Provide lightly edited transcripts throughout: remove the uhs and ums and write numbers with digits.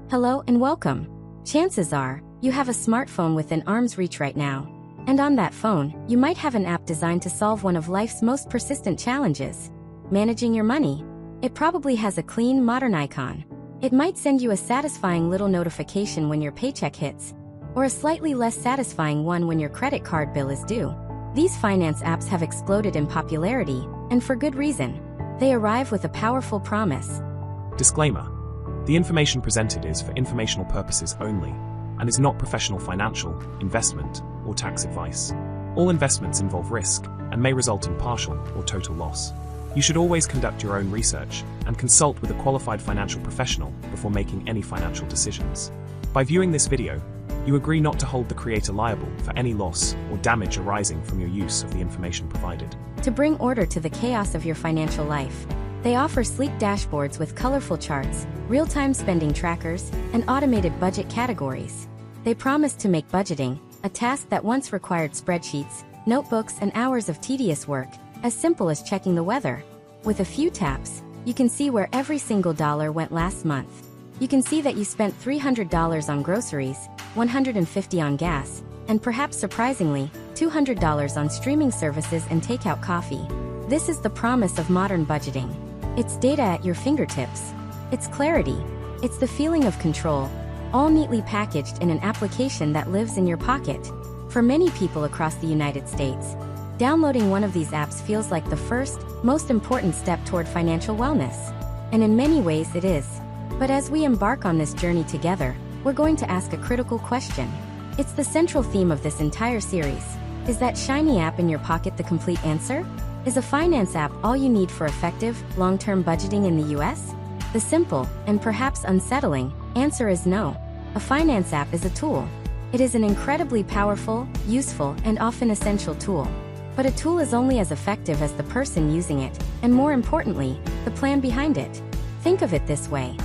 Hello and welcome. Chances are, you have a smartphone within arm's reach right now. And on that phone, you might have an app designed to solve one of life's most persistent challenges: managing your money. It probably has a clean, modern icon. It might send you a satisfying little notification when your paycheck hits, or a slightly less satisfying one when your credit card bill is due. These finance apps have exploded in popularity, and for good reason. They arrive with a powerful promise. Disclaimer: the information presented is for informational purposes only and is not professional financial, investment, or tax advice. All investments involve risk and may result in partial or total loss. You should always conduct your own research and consult with a qualified financial professional before making any financial decisions. By viewing this video, you agree not to hold the creator liable for any loss or damage arising from your use of the information provided. To bring order to the chaos of your financial life, they offer sleek dashboards with colorful charts, real-time spending trackers, and automated budget categories. They promise to make budgeting, a task that once required spreadsheets, notebooks, and hours of tedious work, as simple as checking the weather. With a few taps, you can see where every single dollar went last month. You can see that you spent $300 on groceries, $150 on gas, and perhaps surprisingly, $200 on streaming services and takeout coffee. This is the promise of modern budgeting. It's data at your fingertips. It's clarity. It's the feeling of control, all neatly packaged in an application that lives in your pocket. For many people across the United States, downloading one of these apps feels like the first, most important step toward financial wellness. And in many ways it is. But as we embark on this journey together, we're going to ask a critical question. It's the central theme of this entire series. Is that shiny app in your pocket the complete answer? Is a finance app all you need for effective, long-term budgeting in the US? The simple, and perhaps unsettling, answer is no. A finance app is a tool. It is an incredibly powerful, useful, and often essential tool. But a tool is only as effective as the person using it, and more importantly, the plan behind it. Think of it this way.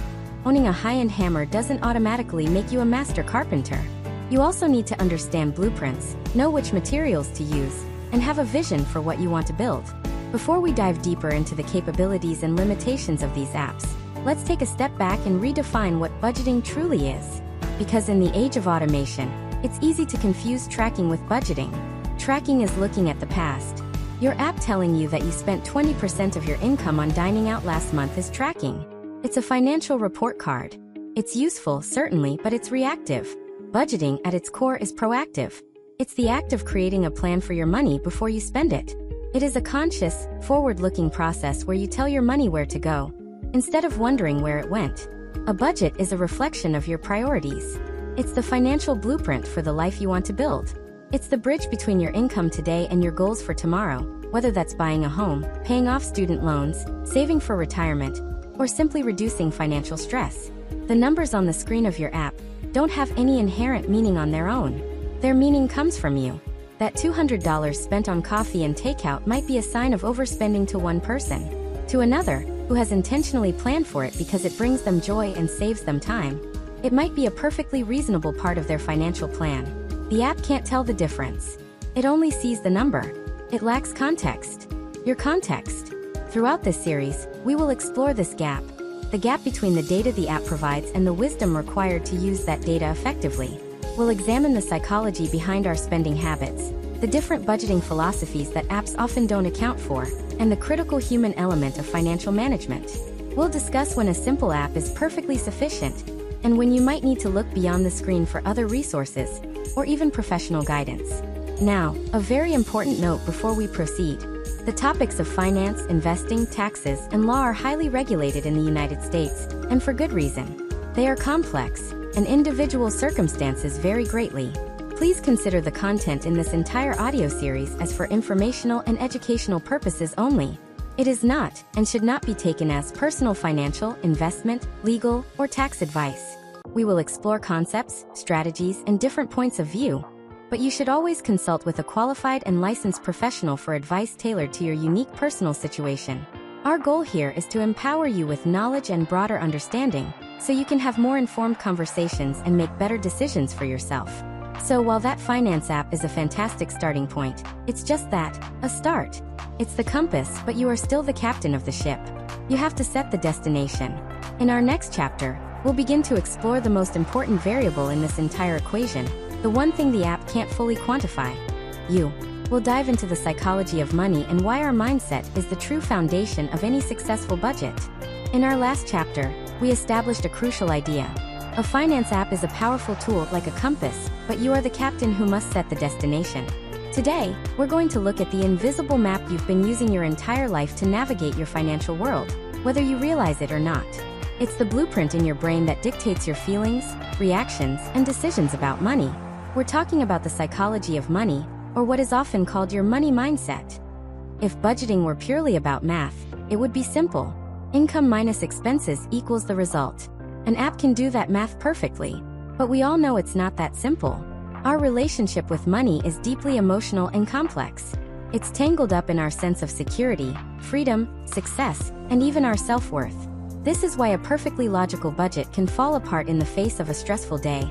Owning a high-end hammer doesn't automatically make you a master carpenter. You also need to understand blueprints, know which materials to use, and have a vision for what you want to build. Before we dive deeper into the capabilities and limitations of these apps, let's take a step back and redefine what budgeting truly is. Because in the age of automation, it's easy to confuse tracking with budgeting. Tracking is looking at the past. Your app telling you that you spent 20% of your income on dining out last month is tracking. It's a financial report card. It's useful, certainly, but it's reactive. Budgeting, at its core, is proactive. It's the act of creating a plan for your money before you spend it. It is a conscious, forward-looking process where you tell your money where to go, instead of wondering where it went. A budget is a reflection of your priorities. It's the financial blueprint for the life you want to build. It's the bridge between your income today and your goals for tomorrow, whether that's buying a home, paying off student loans, saving for retirement, or simply reducing financial stress. The numbers on the screen of your app don't have any inherent meaning on their own. Their meaning comes from you. That $200 spent on coffee and takeout might be a sign of overspending to one person. To another, who has intentionally planned for it because it brings them joy and saves them time, it might be a perfectly reasonable part of their financial plan. The app can't tell the difference. It only sees the number. It lacks context. Your context. Throughout this series, we will explore this gap. The gap between the data the app provides and the wisdom required to use that data effectively. We'll examine the psychology behind our spending habits, the different budgeting philosophies that apps often don't account for, and the critical human element of financial management. We'll discuss when a simple app is perfectly sufficient, and when you might need to look beyond the screen for other resources, or even professional guidance. Now, a very important note before we proceed. The topics of finance, investing, taxes, and law are highly regulated in the United States, and for good reason. They are complex, and individual circumstances vary greatly. Please consider the content in this entire audio series as for informational and educational purposes only. It is not, and should not be taken as personal financial, investment, legal, or tax advice. We will explore concepts, strategies, and different points of view, but you should always consult with a qualified and licensed professional for advice tailored to your unique personal situation. Our goal here is to empower you with knowledge and broader understanding, so you can have more informed conversations and make better decisions for yourself. So while that finance app is a fantastic starting point, it's just that, a start. It's the compass, but you are still the captain of the ship. You have to set the destination. In our next chapter, We'll begin to explore the most important variable in this entire equation, the one thing the app can't fully quantify: you. We'll dive into the psychology of money and why our mindset is the true foundation of any successful budget. In our last chapter, we established a crucial idea. A finance app is a powerful tool like a compass, but you are the captain who must set the destination. Today, we're going to look at the invisible map you've been using your entire life to navigate your financial world, whether you realize it or not. It's the blueprint in your brain that dictates your feelings, reactions, and decisions about money. We're talking about the psychology of money, or what is often called your money mindset. If budgeting were purely about math, it would be simple. Income minus expenses equals the result. An app can do that math perfectly, but we all know it's not that simple. Our relationship with money is deeply emotional and complex. It's tangled up in our sense of security, freedom, success, and even our self-worth. This is why a perfectly logical budget can fall apart in the face of a stressful day,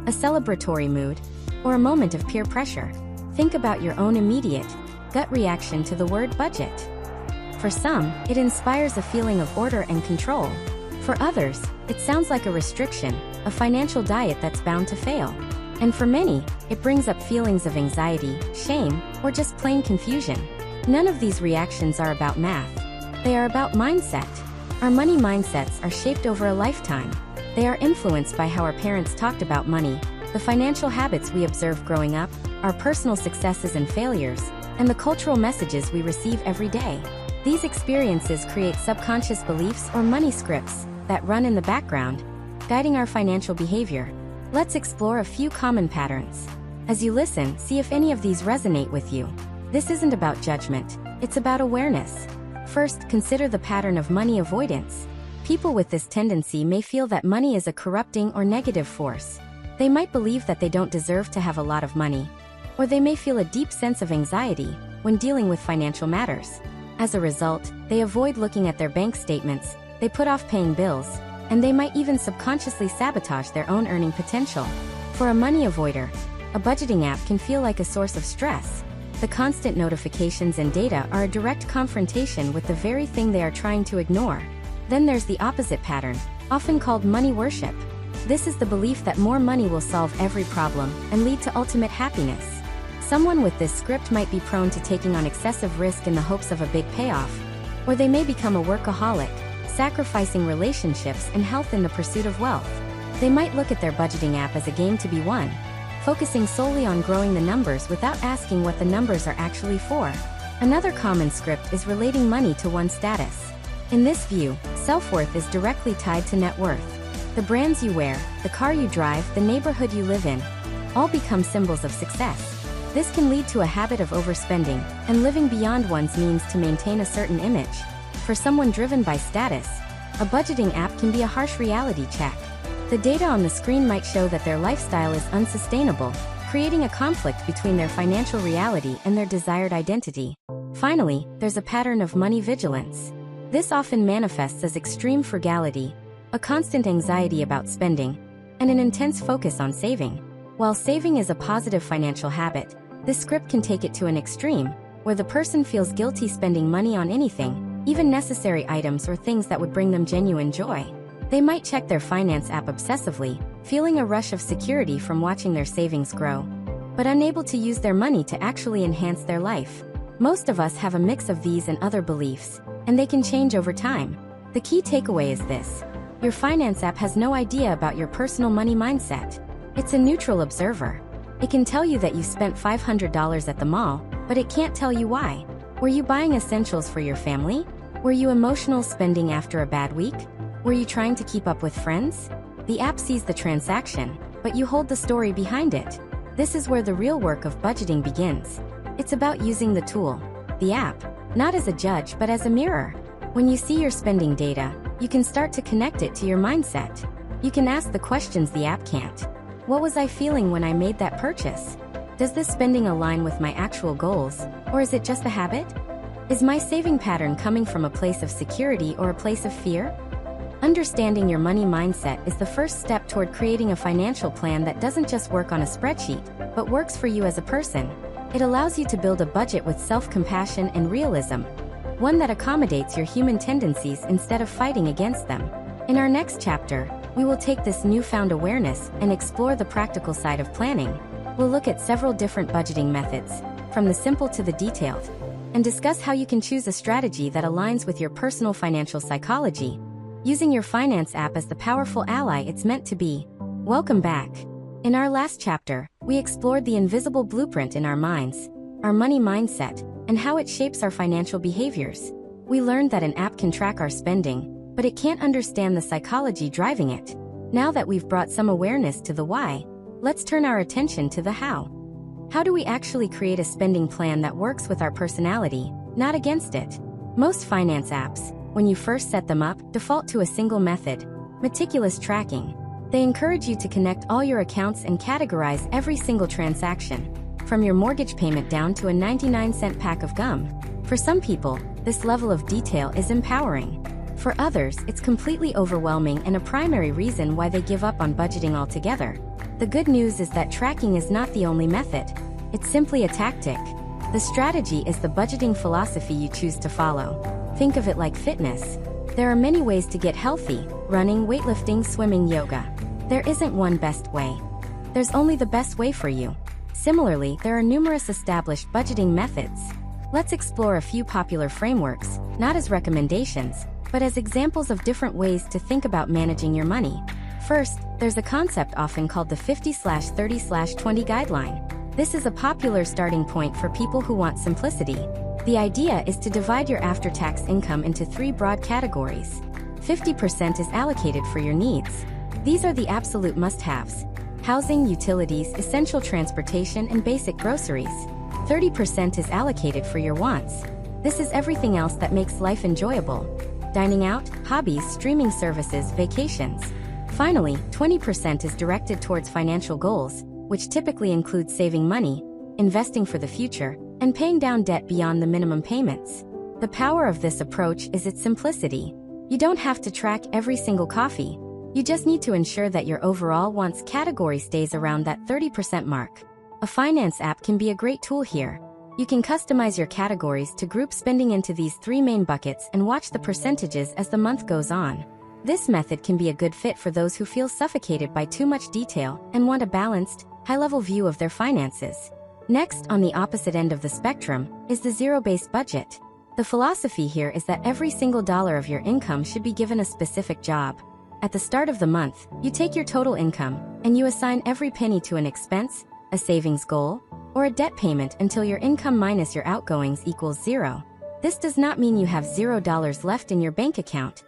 a celebratory mood, or a moment of peer pressure. Think about your own immediate, gut reaction to the word budget. For some, it inspires a feeling of order and control. For others, it sounds like a restriction, a financial diet that's bound to fail. And for many, it brings up feelings of anxiety, shame, or just plain confusion. None of these reactions are about math. They are about mindset. Our money mindsets are shaped over a lifetime. They are influenced by how our parents talked about money, the financial habits we observed growing up, our personal successes and failures, and the cultural messages we receive every day. These experiences create subconscious beliefs or money scripts that run in the background, guiding our financial behavior. Let's explore a few common patterns. As you listen, see if any of these resonate with you. This isn't about judgment, it's about awareness. First, consider the pattern of money avoidance. People with this tendency may feel that money is a corrupting or negative force. They might believe that they don't deserve to have a lot of money, or they may feel a deep sense of anxiety when dealing with financial matters. As a result, they avoid looking at their bank statements, they put off paying bills, and they might even subconsciously sabotage their own earning potential. For a money avoider, a budgeting app can feel like a source of stress. The constant notifications and data are a direct confrontation with the very thing they are trying to ignore. Then there's the opposite pattern, often called money worship. This is the belief that more money will solve every problem and lead to ultimate happiness. Someone with this script might be prone to taking on excessive risk in the hopes of a big payoff, or they may become a workaholic, sacrificing relationships and health in the pursuit of wealth. They might look at their budgeting app as a game to be won, focusing solely on growing the numbers without asking what the numbers are actually for. Another common script is relating money to one's status. In this view, self-worth is directly tied to net worth. The brands you wear, the car you drive, the neighborhood you live in, all become symbols of success. This can lead to a habit of overspending and living beyond one's means to maintain a certain image. For someone driven by status, a budgeting app can be a harsh reality check. The data on the screen might show that their lifestyle is unsustainable, creating a conflict between their financial reality and their desired identity. Finally, there's a pattern of money vigilance. This often manifests as extreme frugality, a constant anxiety about spending, and an intense focus on saving. While saving is a positive financial habit, this script can take it to an extreme, where the person feels guilty spending money on anything, even necessary items or things that would bring them genuine joy. They might check their finance app obsessively, feeling a rush of security from watching their savings grow, but unable to use their money to actually enhance their life. Most of us have a mix of these and other beliefs, and they can change over time. The key takeaway is this: your finance app has no idea about your personal money mindset. It's a neutral observer. It can tell you that you spent $500 at the mall, but it can't tell you why. Were you buying essentials for your family? Were you emotional spending after a bad week? Were you trying to keep up with friends? The app sees the transaction, but you hold the story behind it. This is where the real work of budgeting begins. It's about using the tool, the app, not as a judge but as a mirror. When you see your spending data, you can start to connect it to your mindset. You can ask the questions the app can't. What was I feeling when I made that purchase? Does this spending align with my actual goals, or is it just a habit? Is my saving pattern coming from a place of security or a place of fear? Understanding your money mindset is the first step toward creating a financial plan that doesn't just work on a spreadsheet, but works for you as a person. It allows you to build a budget with self-compassion and realism, one that accommodates your human tendencies instead of fighting against them. In our next chapter, we will take this newfound awareness and explore the practical side of planning. We'll look at several different budgeting methods, from the simple to the detailed, and discuss how you can choose a strategy that aligns with your personal financial psychology, using your finance app as the powerful ally it's meant to be. Welcome back. In our last chapter, we explored the invisible blueprint in our minds, our money mindset, and how it shapes our financial behaviors. We learned that an app can track our spending, but it can't understand the psychology driving it. Now that we've brought some awareness to the why, let's turn our attention to the how. How do we actually create a spending plan that works with our personality, not against it? Most finance apps, when you first set them up, default to a single method: meticulous tracking. They encourage you to connect all your accounts and categorize every single transaction, from your mortgage payment down to a 99-cent pack of gum. For some people, this level of detail is empowering. For others, it's completely overwhelming and a primary reason why they give up on budgeting altogether. The good news is that tracking is not the only method. It's simply a tactic. The strategy is the budgeting philosophy you choose to follow. Think of it like fitness. There are many ways to get healthy: running, weightlifting, swimming, yoga. There isn't one best way. There's only the best way for you. Similarly, there are numerous established budgeting methods. Let's explore a few popular frameworks, not as recommendations, but as examples of different ways to think about managing your money. First, there's a concept often called the 50/30/20 guideline. This is a popular starting point for people who want simplicity. The idea is to divide your after-tax income into three broad categories. 50% is allocated for your needs. These are the absolute must-haves: housing, utilities, essential transportation, and basic groceries. 30% is allocated for your wants. This is everything else that makes life enjoyable: dining out, hobbies, streaming services, vacations. Finally, 20% is directed towards financial goals, which typically include saving money, investing for the future, and paying down debt beyond the minimum payments. The power of this approach is its simplicity. You don't have to track every single coffee. You just need to ensure that your overall wants category stays around that 30% mark. A finance app can be a great tool here. You can customize your categories to group spending into these three main buckets and watch the percentages as the month goes on. This method can be a good fit for those who feel suffocated by too much detail and want a balanced, high-level view of their finances. Next, on the opposite end of the spectrum, is the zero-based budget. The philosophy here is that every single dollar of your income should be given a specific job. At the start of the month, you take your total income, and you assign every penny to an expense, a savings goal, or a debt payment until your income minus your outgoings equals zero. This does not mean you have $0 left in your bank account.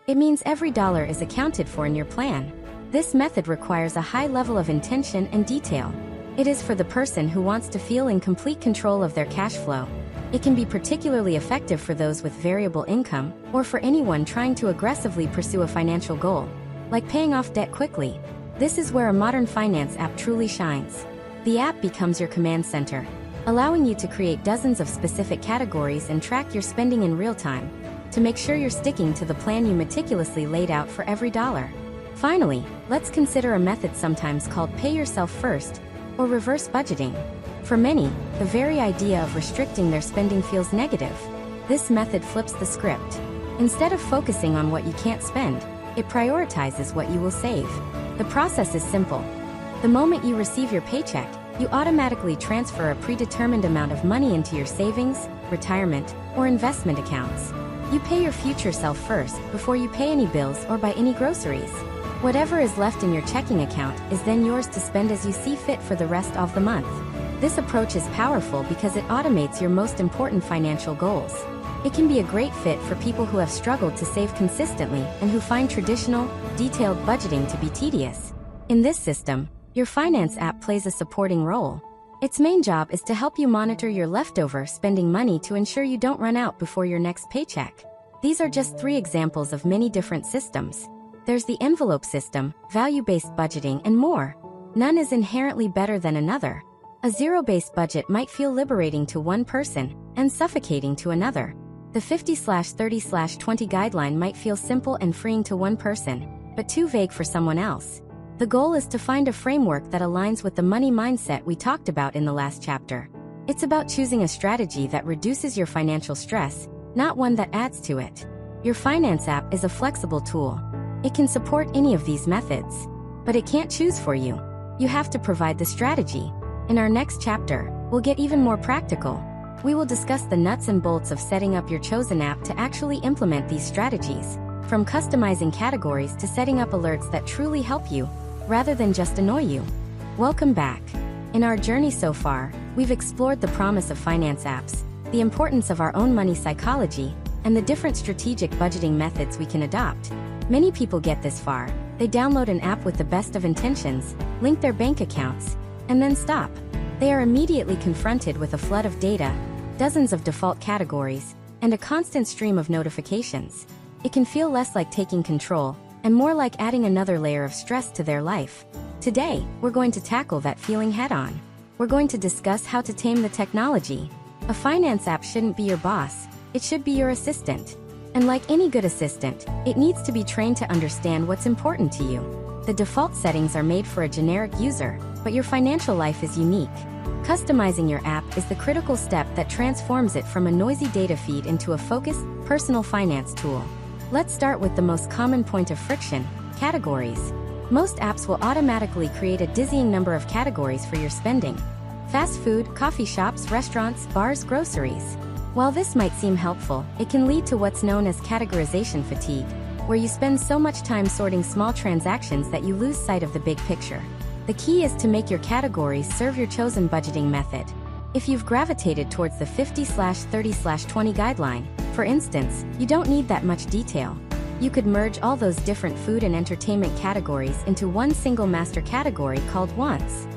It means every dollar is accounted for in your plan. This method requires a high level of intention and detail. It is for the person who wants to feel in complete control of their cash flow. It can be particularly effective for those with variable income, or for anyone trying to aggressively pursue a financial goal, like paying off debt quickly. This is where a modern finance app truly shines. The app becomes your command center, allowing you to create dozens of specific categories and track your spending in real time, to make sure you're sticking to the plan you meticulously laid out for every dollar. Finally, let's consider a method sometimes called pay yourself first, or reverse budgeting. For many, the very idea of restricting their spending feels negative. This method flips the script. Instead of focusing on what you can't spend, it prioritizes what you will save. The process is simple. The moment you receive your paycheck, you automatically transfer a predetermined amount of money into your savings, retirement, or investment accounts. You pay your future self first before you pay any bills or buy any groceries. Whatever is left in your checking account is then yours to spend as you see fit for the rest of the month. This approach is powerful because it automates your most important financial goals. It can be a great fit for people who have struggled to save consistently and who find traditional, detailed budgeting to be tedious. In this system, your finance app plays a supporting role. Its main job is to help you monitor your leftover spending money to ensure you don't run out before your next paycheck. These are just three examples of many different systems. There's the envelope system, value-based budgeting, and more. None is inherently better than another. A zero-based budget might feel liberating to one person and suffocating to another. The 50/30/20 guideline might feel simple and freeing to one person, but too vague for someone else. The goal is to find a framework that aligns with the money mindset we talked about in the last chapter. It's about choosing a strategy that reduces your financial stress, not one that adds to it. Your finance app is a flexible tool. It can support any of these methods, but it can't choose for you. You have to provide the strategy. In our next chapter, we'll get even more practical. We will discuss the nuts and bolts of setting up your chosen app to actually implement these strategies, from customizing categories to setting up alerts that truly help you, rather than just annoy you. Welcome back. In our journey so far, we've explored the promise of finance apps, the importance of our own money psychology, and the different strategic budgeting methods we can adopt. Many people get this far. They download an app with the best of intentions, link their bank accounts, and then stop. They are immediately confronted with a flood of data, dozens of default categories, and a constant stream of notifications. It can feel less like taking control, and more like adding another layer of stress to their life. Today, we're going to tackle that feeling head-on. We're going to discuss how to tame the technology. A finance app shouldn't be your boss, it should be your assistant. And like any good assistant, it needs to be trained to understand what's important to you. The default settings are made for a generic user, but your financial life is unique. Customizing your app is the critical step that transforms it from a noisy data feed into a focused, personal finance tool. Let's start with the most common point of friction: categories. Most apps will automatically create a dizzying number of categories for your spending. Fast food, coffee shops, restaurants, bars, groceries. While this might seem helpful, it can lead to what's known as categorization fatigue, where you spend so much time sorting small transactions that you lose sight of the big picture. The key is to make your categories serve your chosen budgeting method. If you've gravitated towards the 50/30/20 guideline, for instance, you don't need that much detail. You could merge all those different food and entertainment categories into one single master category called wants.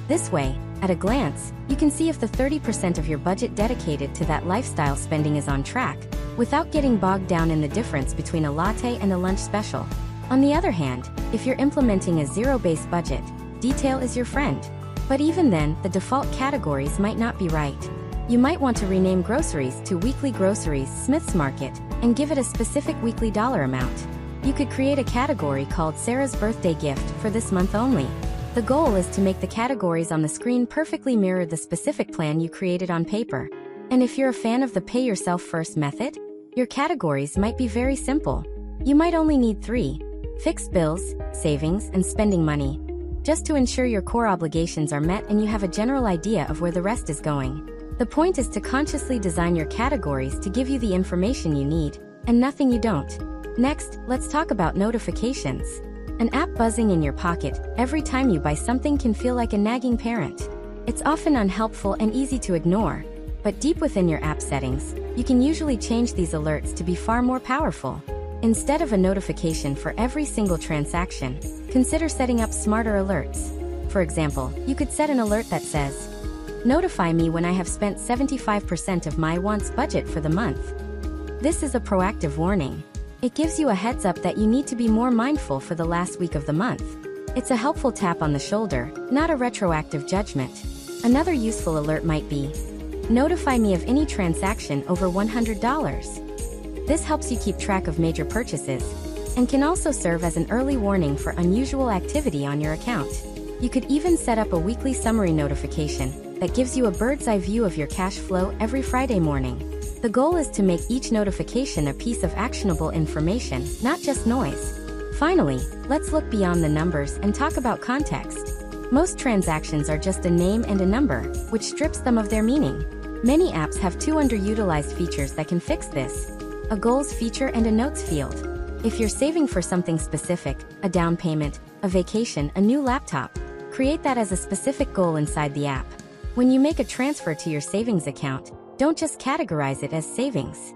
This way, at a glance, you can see if the 30% of your budget dedicated to that lifestyle spending is on track, without getting bogged down in the difference between a latte and a lunch special. On the other hand, if you're implementing a zero-based budget, detail is your friend. But even then, the default categories might not be right. You might want to rename groceries to Weekly Groceries Smith's Market and give it a specific weekly dollar amount. You could create a category called Sarah's Birthday Gift for this month only. The goal is to make the categories on the screen perfectly mirror the specific plan you created on paper. And if you're a fan of the pay yourself first method, your categories might be very simple. You might only need 3: fixed bills, savings, and spending money, just to ensure your core obligations are met and you have a general idea of where the rest is going. The point is to consciously design your categories to give you the information you need, and nothing you don't. Next, let's talk about notifications. An app buzzing in your pocket every time you buy something can feel like a nagging parent. It's often unhelpful and easy to ignore, but deep within your app settings, you can usually change these alerts to be far more powerful. Instead of a notification for every single transaction, consider setting up smarter alerts. For example, you could set an alert that says, "Notify me when I have spent 75% of my wants budget for the month." This is a proactive warning. It gives you a heads up that you need to be more mindful for the last week of the month. It's a helpful tap on the shoulder, not a retroactive judgment. Another useful alert might be, "Notify me of any transaction over $100. This helps you keep track of major purchases, and can also serve as an early warning for unusual activity on your account. You could even set up a weekly summary notification that gives you a bird's eye view of your cash flow every Friday morning. The goal is to make each notification a piece of actionable information, not just noise. Finally, let's look beyond the numbers and talk about context. Most transactions are just a name and a number, which strips them of their meaning. Many apps have 2 underutilized features that can fix this: a goals feature and a notes field. If you're saving for something specific, a down payment, a vacation, a new laptop, create that as a specific goal inside the app. When you make a transfer to your savings account, don't just categorize it as savings.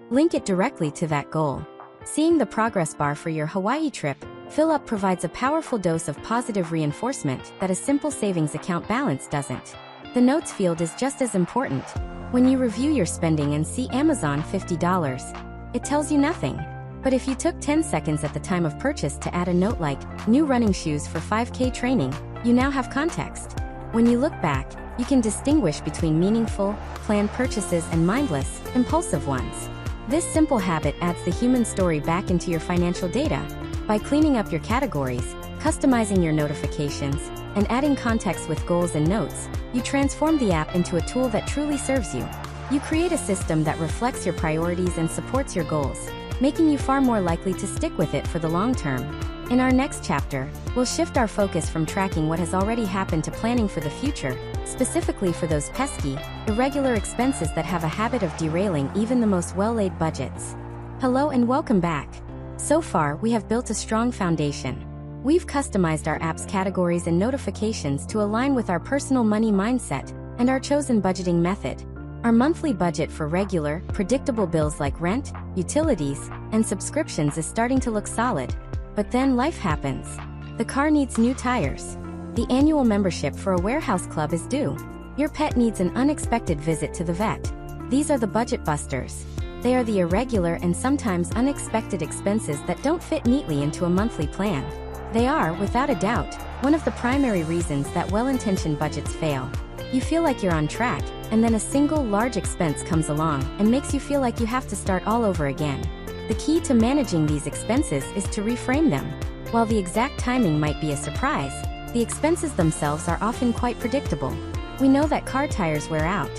Link it directly to that goal. Seeing the progress bar for your Hawaii trip fill up provides a powerful dose of positive reinforcement that a simple savings account balance doesn't. The notes field is just as important. When you review your spending and see Amazon $50, it tells you nothing. But if you took 10 seconds at the time of purchase to add a note like, "New running shoes for 5K training," you now have context. When you look back, you can distinguish between meaningful, planned purchases and mindless, impulsive ones. This simple habit adds the human story back into your financial data. By cleaning up your categories, customizing your notifications, and adding context with goals and notes, you transform the app into a tool that truly serves you. You create a system that reflects your priorities and supports your goals. making you far more likely to stick with it for the long term. In our next chapter, we'll shift our focus from tracking what has already happened to planning for the future, specifically for those pesky, irregular expenses that have a habit of derailing even the most well-laid budgets. Hello and welcome back. So far, we have built a strong foundation. We've customized our app's categories and notifications to align with our personal money mindset and our chosen budgeting method. Our monthly budget for regular, predictable bills like rent, utilities, and subscriptions is starting to look solid. But then life happens. The car needs new tires. The annual membership for a warehouse club is due. Your pet needs an unexpected visit to the vet. These are the budget busters. They are the irregular and sometimes unexpected expenses that don't fit neatly into a monthly plan. They are, without a doubt, one of the primary reasons that well-intentioned budgets fail. You feel like you're on track, and then a single large expense comes along and makes you feel like you have to start all over again. The key to managing these expenses is to reframe them. While the exact timing might be a surprise, the expenses themselves are often quite predictable. We know that car tires wear out.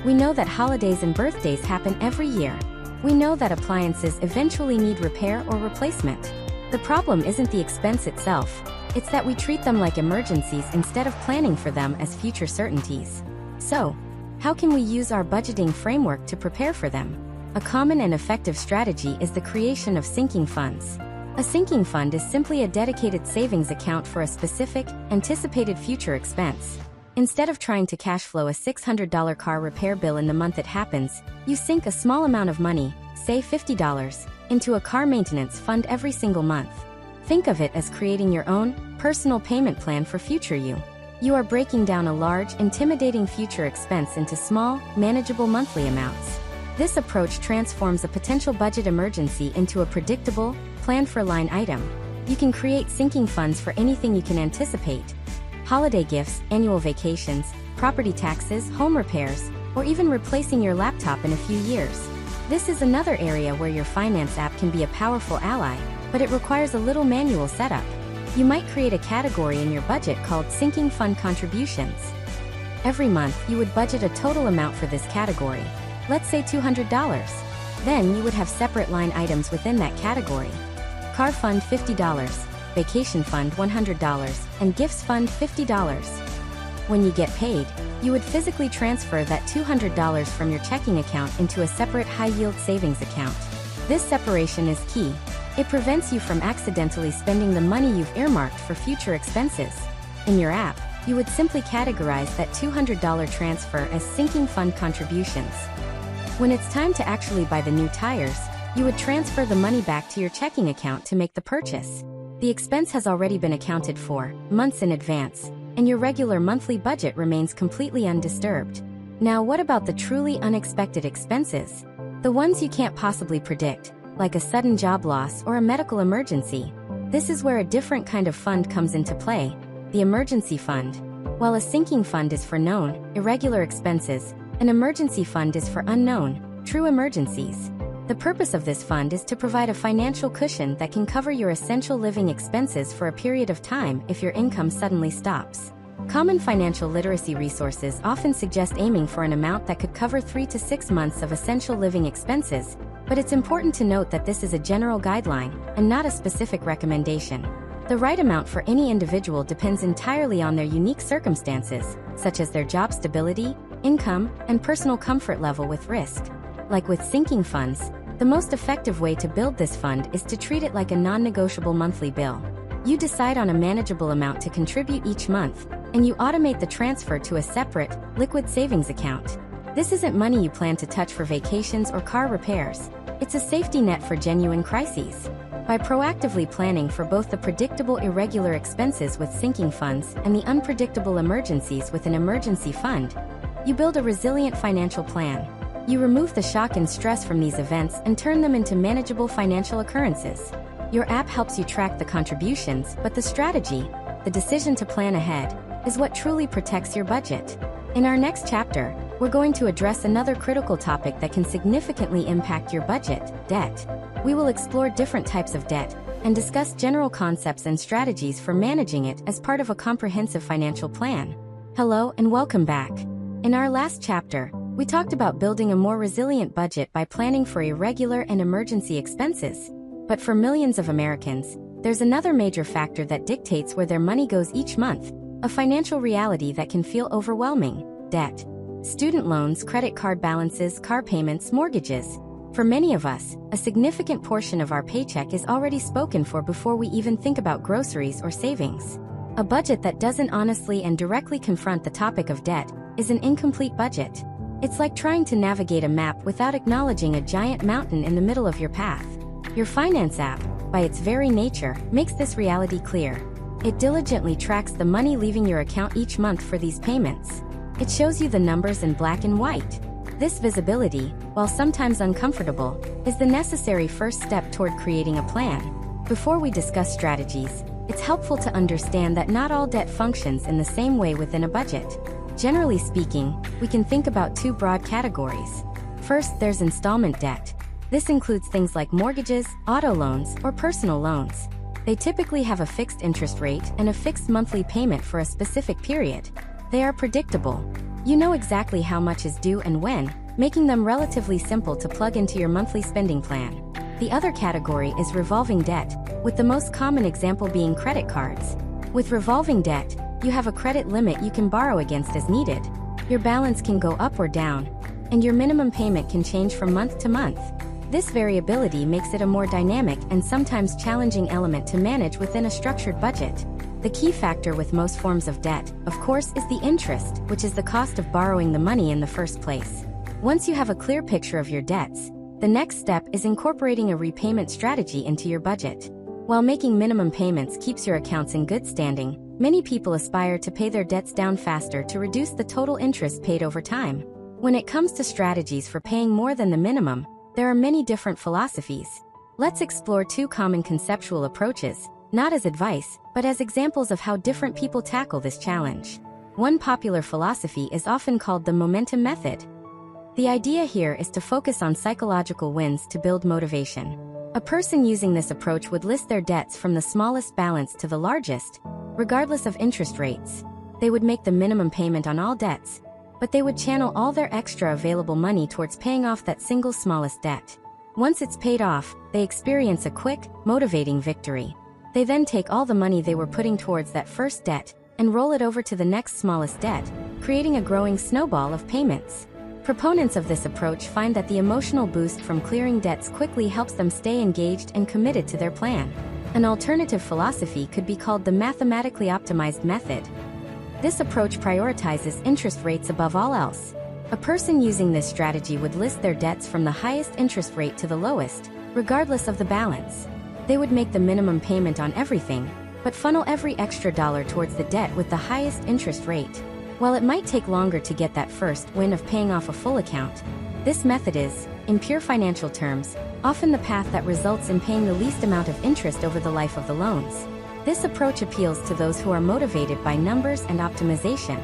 We know that holidays and birthdays happen every year. We know that appliances eventually need repair or replacement. The problem isn't the expense itself, it's that we treat them like emergencies instead of planning for them as future certainties. So, how can we use our budgeting framework to prepare for them? A common and effective strategy is the creation of sinking funds. A sinking fund is simply a dedicated savings account for a specific, anticipated future expense. Instead of trying to cash flow a $600 car repair bill in the month it happens, you sink a small amount of money, say $50, into a car maintenance fund every single month. Think of it as creating your own, personal payment plan for future you. You are breaking down a large, intimidating future expense into small, manageable monthly amounts. This approach transforms a potential budget emergency into a predictable, plan-for-line item. You can create sinking funds for anything you can anticipate: holiday gifts, annual vacations, property taxes, home repairs, or even replacing your laptop in a few years. This is another area where your finance app can be a powerful ally, but it requires a little manual setup. You might create a category in your budget called Sinking Fund Contributions. Every month, you would budget a total amount for this category. Let's say $200. Then you would have separate line items within that category. Car Fund $50, Vacation Fund $100, and Gifts Fund $50. When you get paid, you would physically transfer that $200 from your checking account into a separate high-yield savings account. This separation is key. It prevents you from accidentally spending the money you've earmarked for future expenses. In your app, you would simply categorize that $200 transfer as sinking fund contributions. When it's time to actually buy the new tires, you would transfer the money back to your checking account to make the purchase. The expense has already been accounted for, months in advance, and your regular monthly budget remains completely undisturbed. Now, what about the truly unexpected expenses? The ones you can't possibly predict, like a sudden job loss or a medical emergency. This is where a different kind of fund comes into play: the emergency fund. While a sinking fund is for known, irregular expenses, an emergency fund is for unknown, true emergencies. The purpose of this fund is to provide a financial cushion that can cover your essential living expenses for a period of time if your income suddenly stops. Common financial literacy resources often suggest aiming for an amount that could cover 3 to 6 months of essential living expenses, but it's important to note that this is a general guideline and not a specific recommendation. The right amount for any individual depends entirely on their unique circumstances, such as their job stability, income, and personal comfort level with risk. Like with sinking funds, the most effective way to build this fund is to treat it like a non-negotiable monthly bill. You decide on a manageable amount to contribute each month, and you automate the transfer to a separate, liquid savings account. This isn't money you plan to touch for vacations or car repairs. It's a safety net for genuine crises. By proactively planning for both the predictable irregular expenses with sinking funds and the unpredictable emergencies with an emergency fund, you build a resilient financial plan. You remove the shock and stress from these events and turn them into manageable financial occurrences. Your app helps you track the contributions, but the strategy, the decision to plan ahead, is what truly protects your budget. In our next chapter, we're going to address another critical topic that can significantly impact your budget: debt. We will explore different types of debt and discuss general concepts and strategies for managing it as part of a comprehensive financial plan. Hello and welcome back. In our last chapter, We talked about building a more resilient budget by planning for irregular and emergency expenses. But for millions of Americans, there's another major factor that dictates where their money goes each month, a financial reality that can feel overwhelming: debt. Student loans, credit card balances, car payments, mortgages. For many of us, a significant portion of our paycheck is already spoken for before we even think about groceries or savings. A budget that doesn't honestly and directly confront the topic of debt is an incomplete budget. It's like trying to navigate a map without acknowledging a giant mountain in the middle of your path. Your finance app, by its very nature, makes this reality clear. It diligently tracks the money leaving your account each month for these payments. It shows you the numbers in black and white. This visibility, while sometimes uncomfortable, is the necessary first step toward creating a plan. Before we discuss strategies, it's helpful to understand that not all debt functions in the same way within a budget. Generally speaking, we can think about two broad categories. First, there's installment debt. This includes things like mortgages, auto loans, or personal loans. They typically have a fixed interest rate and a fixed monthly payment for a specific period. They are predictable. You know exactly how much is due and when, making them relatively simple to plug into your monthly spending plan. The other category is revolving debt, with the most common example being credit cards. With revolving debt, you have a credit limit you can borrow against as needed. Your balance can go up or down, and your minimum payment can change from month to month. This variability makes it a more dynamic and sometimes challenging element to manage within a structured budget. The key factor with most forms of debt, of course, is the interest, which is the cost of borrowing the money in the first place. Once you have a clear picture of your debts, the next step is incorporating a repayment strategy into your budget. While making minimum payments keeps your accounts in good standing, many people aspire to pay their debts down faster to reduce the total interest paid over time. When it comes to strategies for paying more than the minimum, there are many different philosophies. Let's explore two common conceptual approaches, not as advice, but as examples of how different people tackle this challenge. One popular philosophy is often called the momentum method. The idea here is to focus on psychological wins to build motivation. A person using this approach would list their debts from the smallest balance to the largest, regardless of interest rates. They would make the minimum payment on all debts, but they would channel all their extra available money towards paying off that single smallest debt. Once it's paid off, they experience a quick, motivating victory. They then take all the money they were putting towards that first debt and roll it over to the next smallest debt, creating a growing snowball of payments. Proponents of this approach find that the emotional boost from clearing debts quickly helps them stay engaged and committed to their plan. An alternative philosophy could be called the mathematically optimized method. This approach prioritizes interest rates above all else. A person using this strategy would list their debts from the highest interest rate to the lowest, regardless of the balance. They would make the minimum payment on everything, but funnel every extra dollar towards the debt with the highest interest rate. While it might take longer to get that first win of paying off a full account, this method is, in pure financial terms, often the path that results in paying the least amount of interest over the life of the loans. This approach appeals to those who are motivated by numbers and optimization.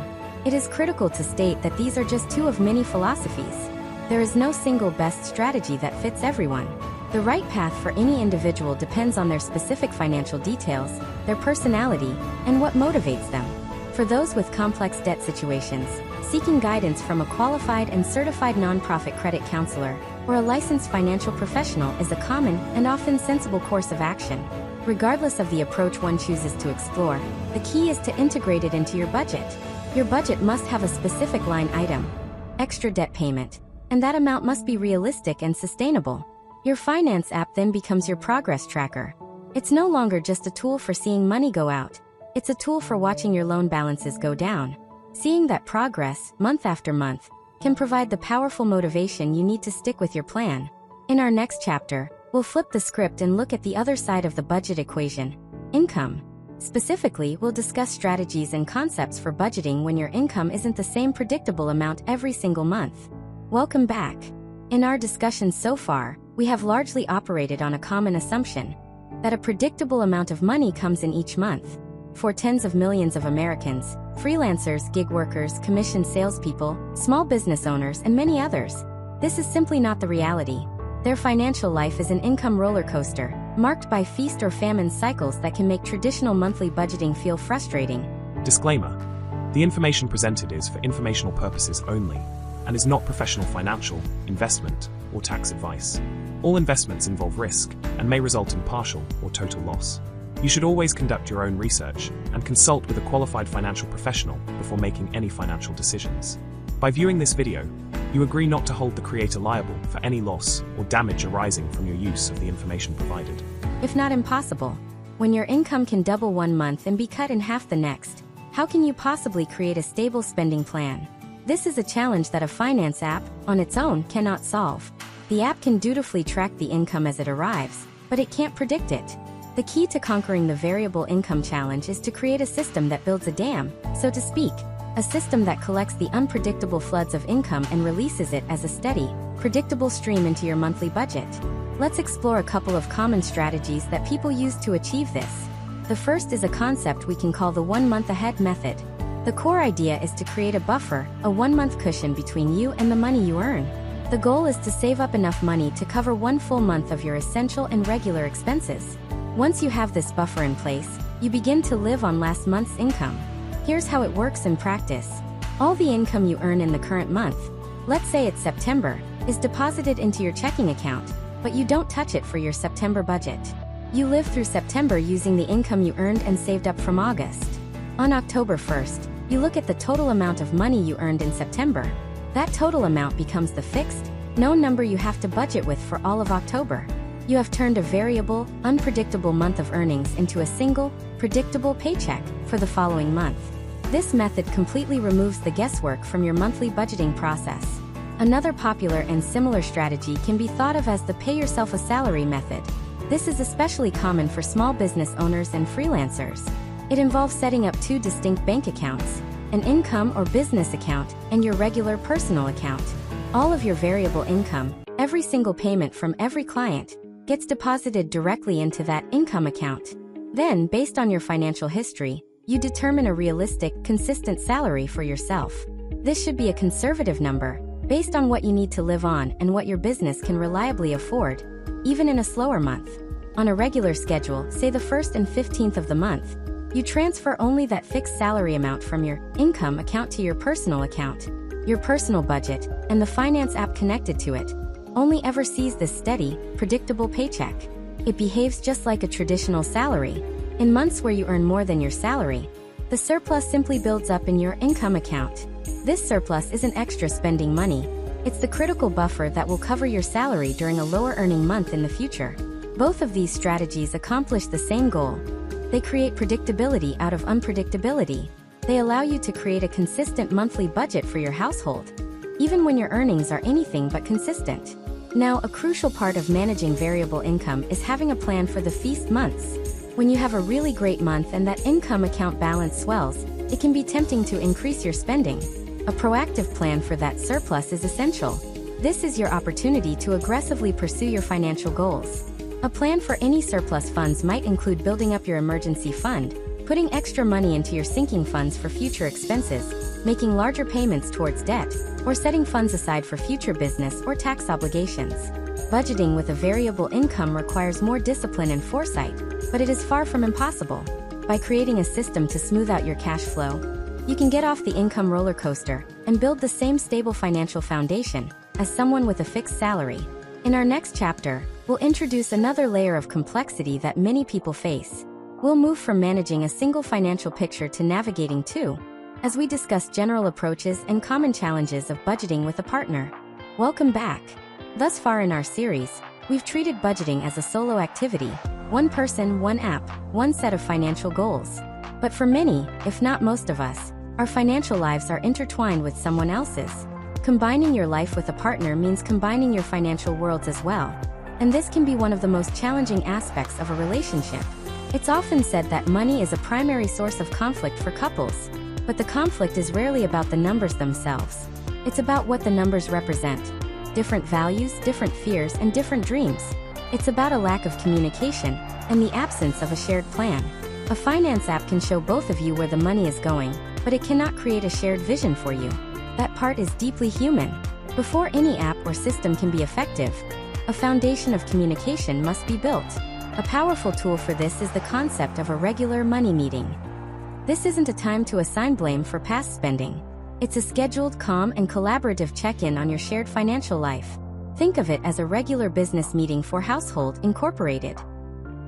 It is critical to state that these are just two of many philosophies. There is no single best strategy that fits everyone. The right path for any individual depends on their specific financial details, their personality, and what motivates them. For those with complex debt situations, seeking guidance from a qualified and certified nonprofit credit counselor or a licensed financial professional is a common and often sensible course of action. Regardless of the approach one chooses to explore, the key is to integrate it into your budget. Your budget must have a specific line item, extra debt payment, and that amount must be realistic and sustainable. Your finance app then becomes your progress tracker. It's no longer just a tool for seeing money go out. It's a tool for watching your loan balances go down. Seeing that progress, month after month, can provide the powerful motivation you need to stick with your plan. In our next chapter, we'll flip the script and look at the other side of the budget equation: income. Specifically, we'll discuss strategies and concepts for budgeting when your income isn't the same predictable amount every single month. Welcome back. In our discussion so far, we have largely operated on a common assumption that a predictable amount of money comes in each month. For tens of millions of Americans, freelancers, gig workers, commissioned salespeople, small business owners, and many others, this is simply not the reality. Their financial life is an income roller coaster, marked by feast or famine cycles that can make traditional monthly budgeting feel frustrating. Disclaimer: the information presented is for informational purposes only and is not professional financial, investment, or tax advice. All investments involve risk and may result in partial or total loss. You should always conduct your own research and consult with a qualified financial professional before making any financial decisions. By viewing this video, you agree not to hold the creator liable for any loss or damage arising from your use of the information provided. If not impossible, when your income can double one month and be cut in half the next, how can you possibly create a stable spending plan? This is a challenge that a finance app, on its own, cannot solve. The app can dutifully track the income as it arrives, but it can't predict it. The key to conquering the variable income challenge is to create a system that builds a dam, so to speak, a system that collects the unpredictable floods of income and releases it as a steady, predictable stream into your monthly budget. Let's explore a couple of common strategies that people use to achieve this. The first is a concept we can call the 1 month ahead method. The core idea is to create a buffer, a 1-month cushion between you and the money you earn. The goal is to save up enough money to cover 1 full month of your essential and regular expenses. Once you have this buffer in place, you begin to live on last month's income. Here's how it works in practice. All the income you earn in the current month, let's say it's September, is deposited into your checking account, but you don't touch it for your September budget. You live through September using the income you earned and saved up from August. On October 1st, you look at the total amount of money you earned in September. That total amount becomes the fixed, known number you have to budget with for all of October. You have turned a variable, unpredictable month of earnings into a single, predictable paycheck for the following month. This method completely removes the guesswork from your monthly budgeting process. Another popular and similar strategy can be thought of as the pay yourself a salary method. This is especially common for small business owners and freelancers. It involves setting up 2 distinct bank accounts, an income or business account, and your regular personal account. All of your variable income, every single payment from every client, gets deposited directly into that income account. Then, based on your financial history, you determine a realistic, consistent salary for yourself. This should be a conservative number, based on what you need to live on and what your business can reliably afford, even in a slower month. On a regular schedule, say the 1st and 15th of the month, you transfer only that fixed salary amount from your income account to your personal account. Your personal budget, and the finance app connected to it, only ever sees this steady, predictable paycheck. It behaves just like a traditional salary. In months where you earn more than your salary, the surplus simply builds up in your income account. This surplus isn't extra spending money. It's the critical buffer that will cover your salary during a lower earning month in the future. Both of these strategies accomplish the same goal. They create predictability out of unpredictability. They allow you to create a consistent monthly budget for your household, even when your earnings are anything but consistent. Now, a crucial part of managing variable income is having a plan for the feast months. When you have a really great month and that income account balance swells, it can be tempting to increase your spending. A proactive plan for that surplus is essential. This is your opportunity to aggressively pursue your financial goals. A plan for any surplus funds might include building up your emergency fund, putting extra money into your sinking funds for future expenses, making larger payments towards debt, or setting funds aside for future business or tax obligations. Budgeting with a variable income requires more discipline and foresight, but it is far from impossible. By creating a system to smooth out your cash flow, you can get off the income roller coaster and build the same stable financial foundation as someone with a fixed salary. In our next chapter, we'll introduce another layer of complexity that many people face. We'll move from managing a single financial picture to navigating two, as we discuss general approaches and common challenges of budgeting with a partner. Welcome back. Thus far in our series, we've treated budgeting as a solo activity, one person, one app, one set of financial goals. But for many, if not most of us, our financial lives are intertwined with someone else's. Combining your life with a partner means combining your financial worlds as well. And this can be one of the most challenging aspects of a relationship. It's often said that money is a primary source of conflict for couples, but the conflict is rarely about the numbers themselves. It's about what the numbers represent. Different values, different fears, and different dreams. It's about a lack of communication and the absence of a shared plan. A finance app can show both of you where the money is going, but it cannot create a shared vision for you. That part is deeply human. Before any app or system can be effective, a foundation of communication must be built. A powerful tool for this is the concept of a regular money meeting. This isn't a time to assign blame for past spending. It's a scheduled, calm, and collaborative check-in on your shared financial life. Think of it as a regular business meeting for Household Incorporated.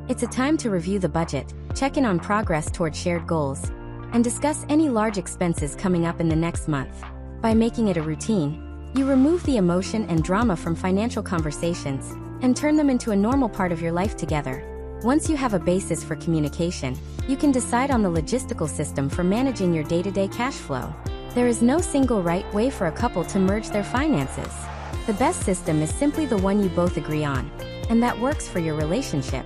It's a time to review the budget, check in on progress toward shared goals, and discuss any large expenses coming up in the next month. By making it a routine, you remove the emotion and drama from financial conversations and turn them into a normal part of your life together. Once you have a basis for communication, you can decide on the logistical system for managing your day-to-day cash flow. There is no single right way for a couple to merge their finances. The best system is simply the one you both agree on, and that works for your relationship.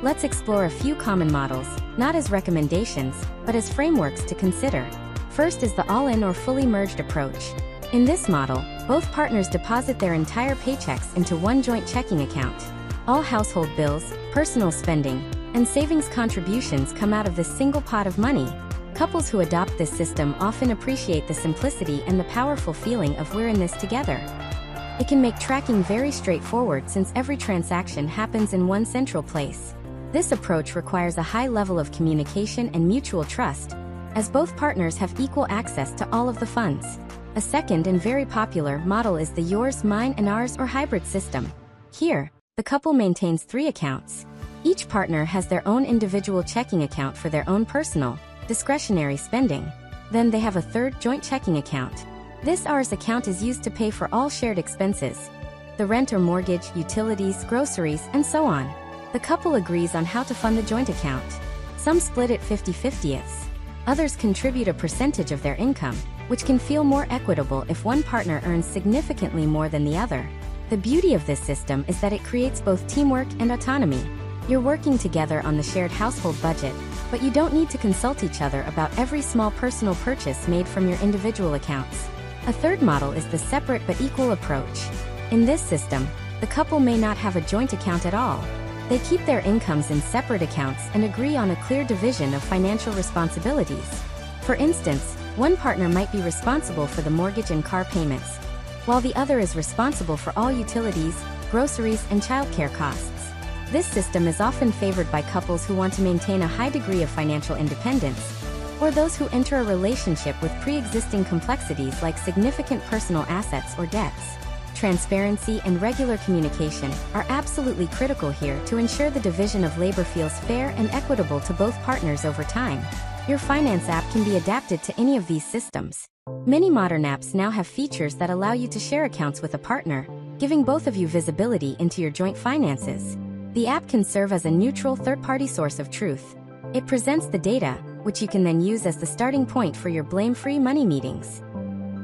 Let's explore a few common models, not as recommendations, but as frameworks to consider. First is the all-in or fully merged approach. In this model, both partners deposit their entire paychecks into one joint checking account. All household bills, personal spending, and savings contributions come out of this single pot of money. Couples who adopt this system often appreciate the simplicity and the powerful feeling of "we're in this together." It can make tracking very straightforward since every transaction happens in one central place. This approach requires a high level of communication and mutual trust, as both partners have equal access to all of the funds. A second and very popular model is the yours, mine, and ours or hybrid system. Here, the couple maintains 3 accounts. Each partner has their own individual checking account for their own personal, discretionary spending. Then they have a third joint checking account. This ours account is used to pay for all shared expenses: the rent or mortgage, utilities, groceries, and so on. The couple agrees on how to fund the joint account. Some split it 50-50. Others contribute a percentage of their income, which can feel more equitable if one partner earns significantly more than the other. The beauty of this system is that it creates both teamwork and autonomy. You're working together on the shared household budget, but you don't need to consult each other about every small personal purchase made from your individual accounts. A third model is the separate but equal approach. In this system, the couple may not have a joint account at all. They keep their incomes in separate accounts and agree on a clear division of financial responsibilities. For instance, one partner might be responsible for the mortgage and car payments, while the other is responsible for all utilities, groceries, and childcare costs. This system is often favored by couples who want to maintain a high degree of financial independence, or those who enter a relationship with pre-existing complexities like significant personal assets or debts. Transparency and regular communication are absolutely critical here to ensure the division of labor feels fair and equitable to both partners over time. Your finance app can be adapted to any of these systems. Many modern apps now have features that allow you to share accounts with a partner, giving both of you visibility into your joint finances. The app can serve as a neutral third-party source of truth. It presents the data, which you can then use as the starting point for your blame-free money meetings.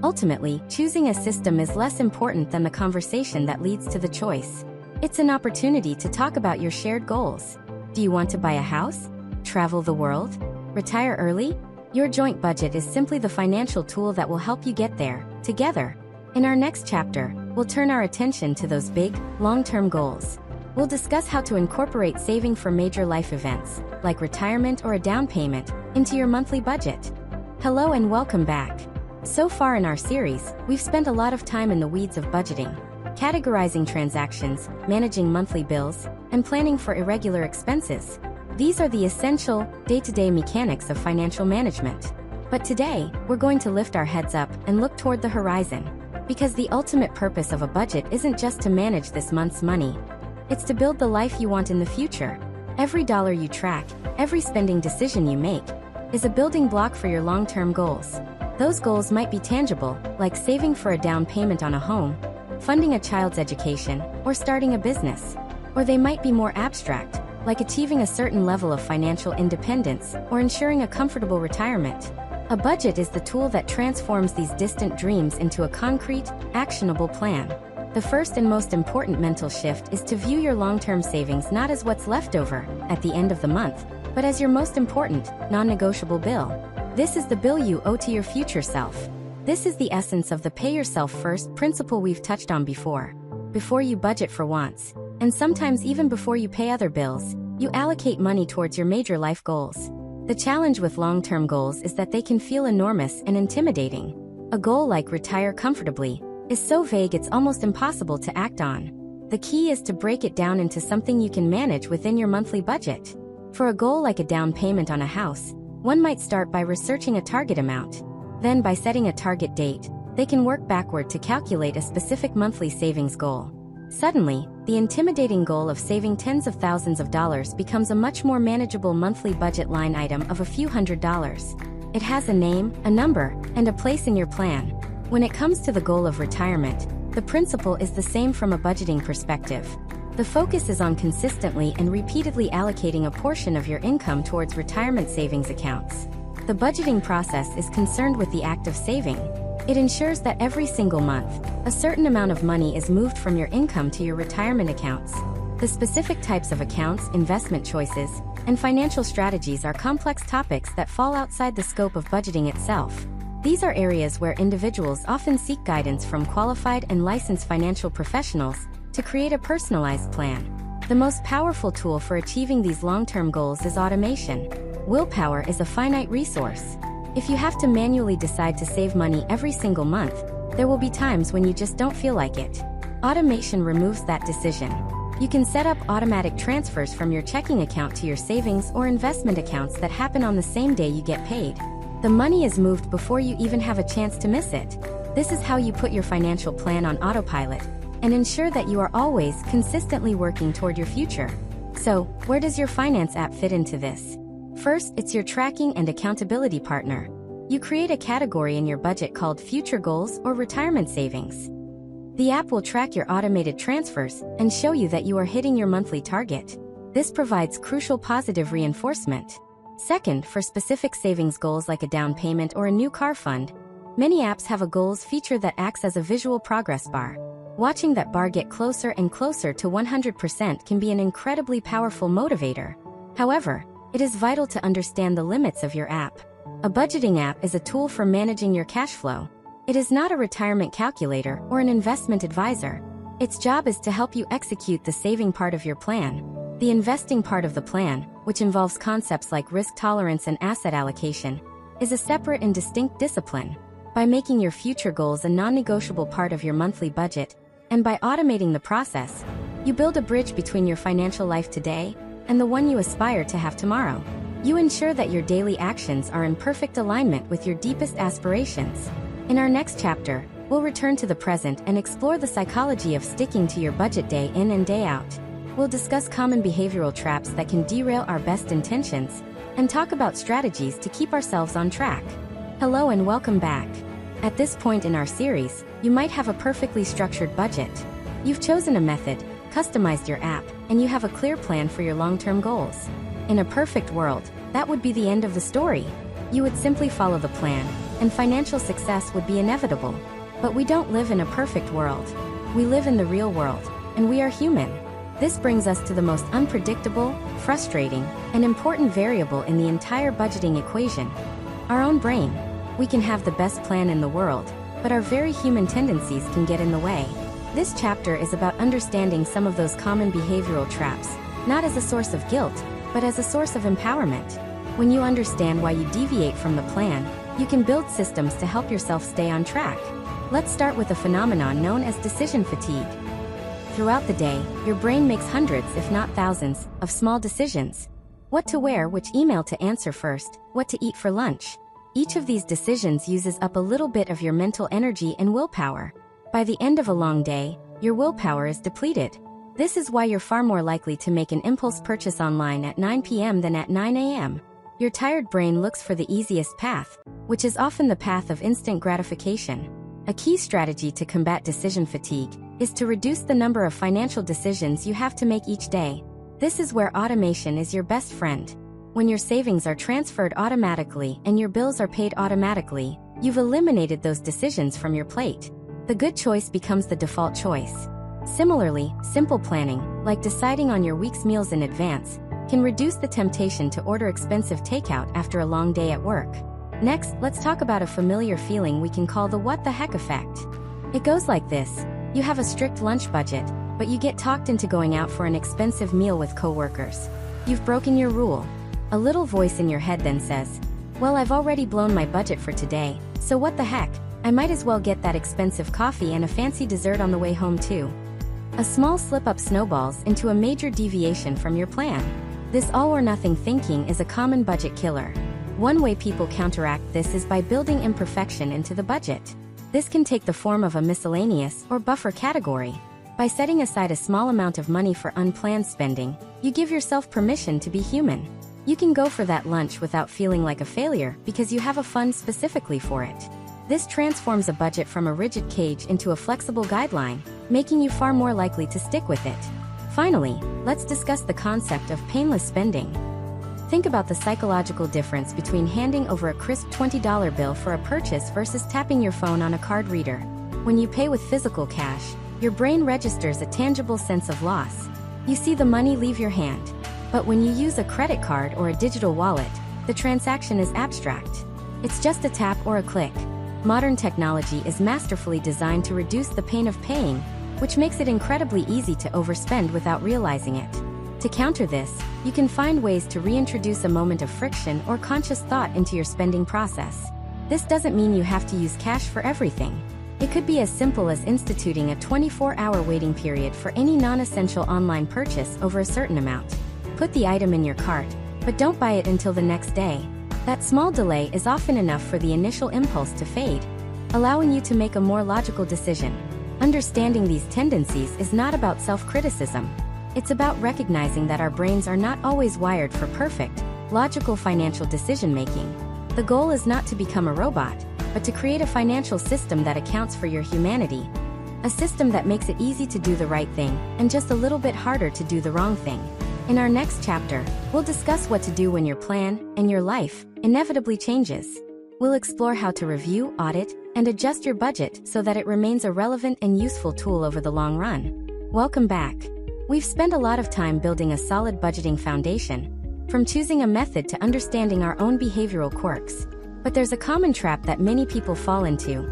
Ultimately, choosing a system is less important than the conversation that leads to the choice. It's an opportunity to talk about your shared goals. Do you want to buy a house? Travel the world? Retire early? Your joint budget is simply the financial tool that will help you get there, together. In our next chapter, we'll turn our attention to those big, long-term goals. We'll discuss how to incorporate saving for major life events, like retirement or a down payment, into your monthly budget. Hello and welcome back. So far in our series, we've spent a lot of time in the weeds of budgeting, categorizing transactions, managing monthly bills, and planning for irregular expenses. These are the essential, day-to-day mechanics of financial management. But today, we're going to lift our heads up and look toward the horizon. Because the ultimate purpose of a budget isn't just to manage this month's money. It's to build the life you want in the future. Every dollar you track, every spending decision you make, is a building block for your long-term goals. Those goals might be tangible, like saving for a down payment on a home, funding a child's education, or starting a business. Or they might be more abstract, like achieving a certain level of financial independence or ensuring a comfortable retirement. A budget is the tool that transforms these distant dreams into a concrete, actionable plan. The first and most important mental shift is to view your long-term savings not as what's left over at the end of the month, but as your most important, non-negotiable bill. This is the bill you owe to your future self. This is the essence of the pay yourself first principle we've touched on before. Before you budget for wants, and sometimes even before you pay other bills, you allocate money towards your major life goals. The challenge with long-term goals is that they can feel enormous and intimidating. A goal like retire comfortably is so vague it's almost impossible to act on. The key is to break it down into something you can manage within your monthly budget. For a goal like a down payment on a house, one might start by researching a target amount. Then, by setting a target date, they can work backward to calculate a specific monthly savings goal. Suddenly, the intimidating goal of saving tens of thousands of dollars becomes a much more manageable monthly budget line item of a few $100s. It has a name, a number, and a place in your plan. When it comes to the goal of retirement, the principle is the same from a budgeting perspective. The focus is on consistently and repeatedly allocating a portion of your income towards retirement savings accounts. The budgeting process is concerned with the act of saving. It ensures that every single month, a certain amount of money is moved from your income to your retirement accounts. The specific types of accounts, investment choices, and financial strategies are complex topics that fall outside the scope of budgeting itself. These are areas where individuals often seek guidance from qualified and licensed financial professionals to create a personalized plan. The most powerful tool for achieving these long-term goals is automation. Willpower is a finite resource. If you have to manually decide to save money every single month, there will be times when you just don't feel like it. Automation removes that decision. You can set up automatic transfers from your checking account to your savings or investment accounts that happen on the same day you get paid. The money is moved before you even have a chance to miss it. This is how you put your financial plan on autopilot and ensure that you are always consistently working toward your future. So, where does your finance app fit into this? First, it's your tracking and accountability partner. You create a category in your budget called Future Goals or Retirement Savings. The app will track your automated transfers and show you that you are hitting your monthly target. This provides crucial positive reinforcement. Second, for specific savings goals like a down payment or a new car fund, many apps have a goals feature that acts as a visual progress bar. Watching that bar get closer and closer to 100% can be an incredibly powerful motivator. However, it is vital to understand the limits of your app. A budgeting app is a tool for managing your cash flow. It is not a retirement calculator or an investment advisor. Its job is to help you execute the saving part of your plan. The investing part of the plan, which involves concepts like risk tolerance and asset allocation, is a separate and distinct discipline. By making your future goals a non-negotiable part of your monthly budget, and by automating the process, you build a bridge between your financial life today and the one you aspire to have tomorrow. You ensure that your daily actions are in perfect alignment with your deepest aspirations. In our next chapter, we'll return to the present and explore the psychology of sticking to your budget day in and day out. We'll discuss common behavioral traps that can derail our best intentions, and talk about strategies to keep ourselves on track. Hello and welcome back. At this point in our series, you might have a perfectly structured budget. You've chosen a method, customized your app, and you have a clear plan for your long-term goals. In a perfect world, that would be the end of the story. You would simply follow the plan, and financial success would be inevitable. But we don't live in a perfect world. We live in the real world, and we are human. This brings us to the most unpredictable, frustrating, and important variable in the entire budgeting equation: our own brain. We can have the best plan in the world, but our very human tendencies can get in the way. This chapter is about understanding some of those common behavioral traps, not as a source of guilt, but as a source of empowerment. When you understand why you deviate from the plan, you can build systems to help yourself stay on track. Let's start with a phenomenon known as decision fatigue. Throughout the day, your brain makes hundreds, if not thousands, of small decisions. What to wear, which email to answer first, what to eat for lunch. Each of these decisions uses up a little bit of your mental energy and willpower. By the end of a long day, your willpower is depleted. This is why you're far more likely to make an impulse purchase online at 9 p.m. than at 9 a.m. Your tired brain looks for the easiest path, which is often the path of instant gratification. A key strategy to combat decision fatigue is to reduce the number of financial decisions you have to make each day. This is where automation is your best friend. When your savings are transferred automatically and your bills are paid automatically, you've eliminated those decisions from your plate. The good choice becomes the default choice. Similarly, simple planning, like deciding on your week's meals in advance, can reduce the temptation to order expensive takeout after a long day at work. Next, let's talk about a familiar feeling we can call the what the heck effect. It goes like this: you have a strict lunch budget, but you get talked into going out for an expensive meal with coworkers. You've broken your rule. A little voice in your head then says, well, I've already blown my budget for today, so what the heck, I might as well get that expensive coffee and a fancy dessert on the way home too. A small slip-up snowballs into a major deviation from your plan. This all-or-nothing thinking is a common budget killer. One way people counteract this is by building imperfection into the budget. This can take the form of a miscellaneous or buffer category. By setting aside a small amount of money for unplanned spending, you give yourself permission to be human. You can go for that lunch without feeling like a failure because you have a fund specifically for it. This transforms a budget from a rigid cage into a flexible guideline, making you far more likely to stick with it. Finally, let's discuss the concept of painless spending. Think about the psychological difference between handing over a crisp $20 bill for a purchase versus tapping your phone on a card reader. When you pay with physical cash, your brain registers a tangible sense of loss. You see the money leave your hand. But when you use a credit card or a digital wallet, the transaction is abstract. It's just a tap or a click. Modern technology is masterfully designed to reduce the pain of paying, which makes it incredibly easy to overspend without realizing it. To counter this, you can find ways to reintroduce a moment of friction or conscious thought into your spending process. This doesn't mean you have to use cash for everything. It could be as simple as instituting a 24-hour waiting period for any non-essential online purchase over a certain amount. Put the item in your cart, but don't buy it until the next day. That small delay is often enough for the initial impulse to fade, allowing you to make a more logical decision. Understanding these tendencies is not about self-criticism. It's about recognizing that our brains are not always wired for perfect, logical financial decision-making. The goal is not to become a robot, but to create a financial system that accounts for your humanity. A system that makes it easy to do the right thing, and just a little bit harder to do the wrong thing. In our next chapter, we'll discuss what to do when your plan, and your life, inevitably changes. We'll explore how to review, audit, and adjust your budget so that it remains a relevant and useful tool over the long run. Welcome back. We've spent a lot of time building a solid budgeting foundation, from choosing a method to understanding our own behavioral quirks. But there's a common trap that many people fall into.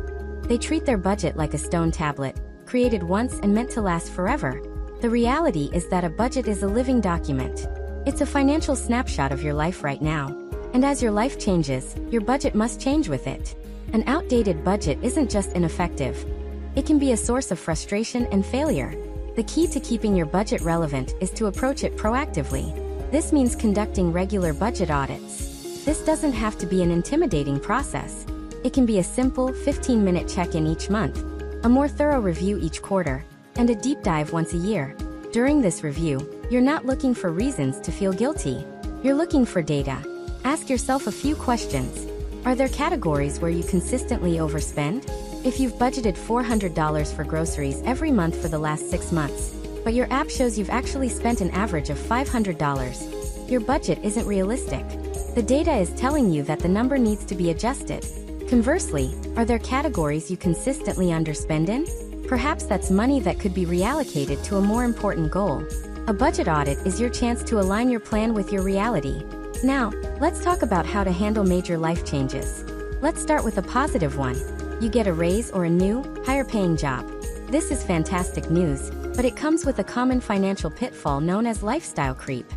They treat their budget like a stone tablet, created once and meant to last forever. The reality is that a budget is a living document. It's a financial snapshot of your life right now. And as your life changes, your budget must change with it. An outdated budget isn't just ineffective. It can be a source of frustration and failure. The key to keeping your budget relevant is to approach it proactively. This means conducting regular budget audits. This doesn't have to be an intimidating process. It can be a simple 15-minute check-in each month, a more thorough review each quarter, and a deep dive once a year. During this review, you're not looking for reasons to feel guilty. You're looking for data. Ask yourself a few questions. Are there categories where you consistently overspend? If you've budgeted $400 for groceries every month for the last 6 months, but your app shows you've actually spent an average of $500, your budget isn't realistic. The data is telling you that the number needs to be adjusted. Conversely, are there categories you consistently underspend in? Perhaps that's money that could be reallocated to a more important goal. A budget audit is your chance to align your plan with your reality. Now, let's talk about how to handle major life changes. Let's start with a positive one. You get a raise or a new, higher-paying job. This is fantastic news, but it comes with a common financial pitfall known as lifestyle creep.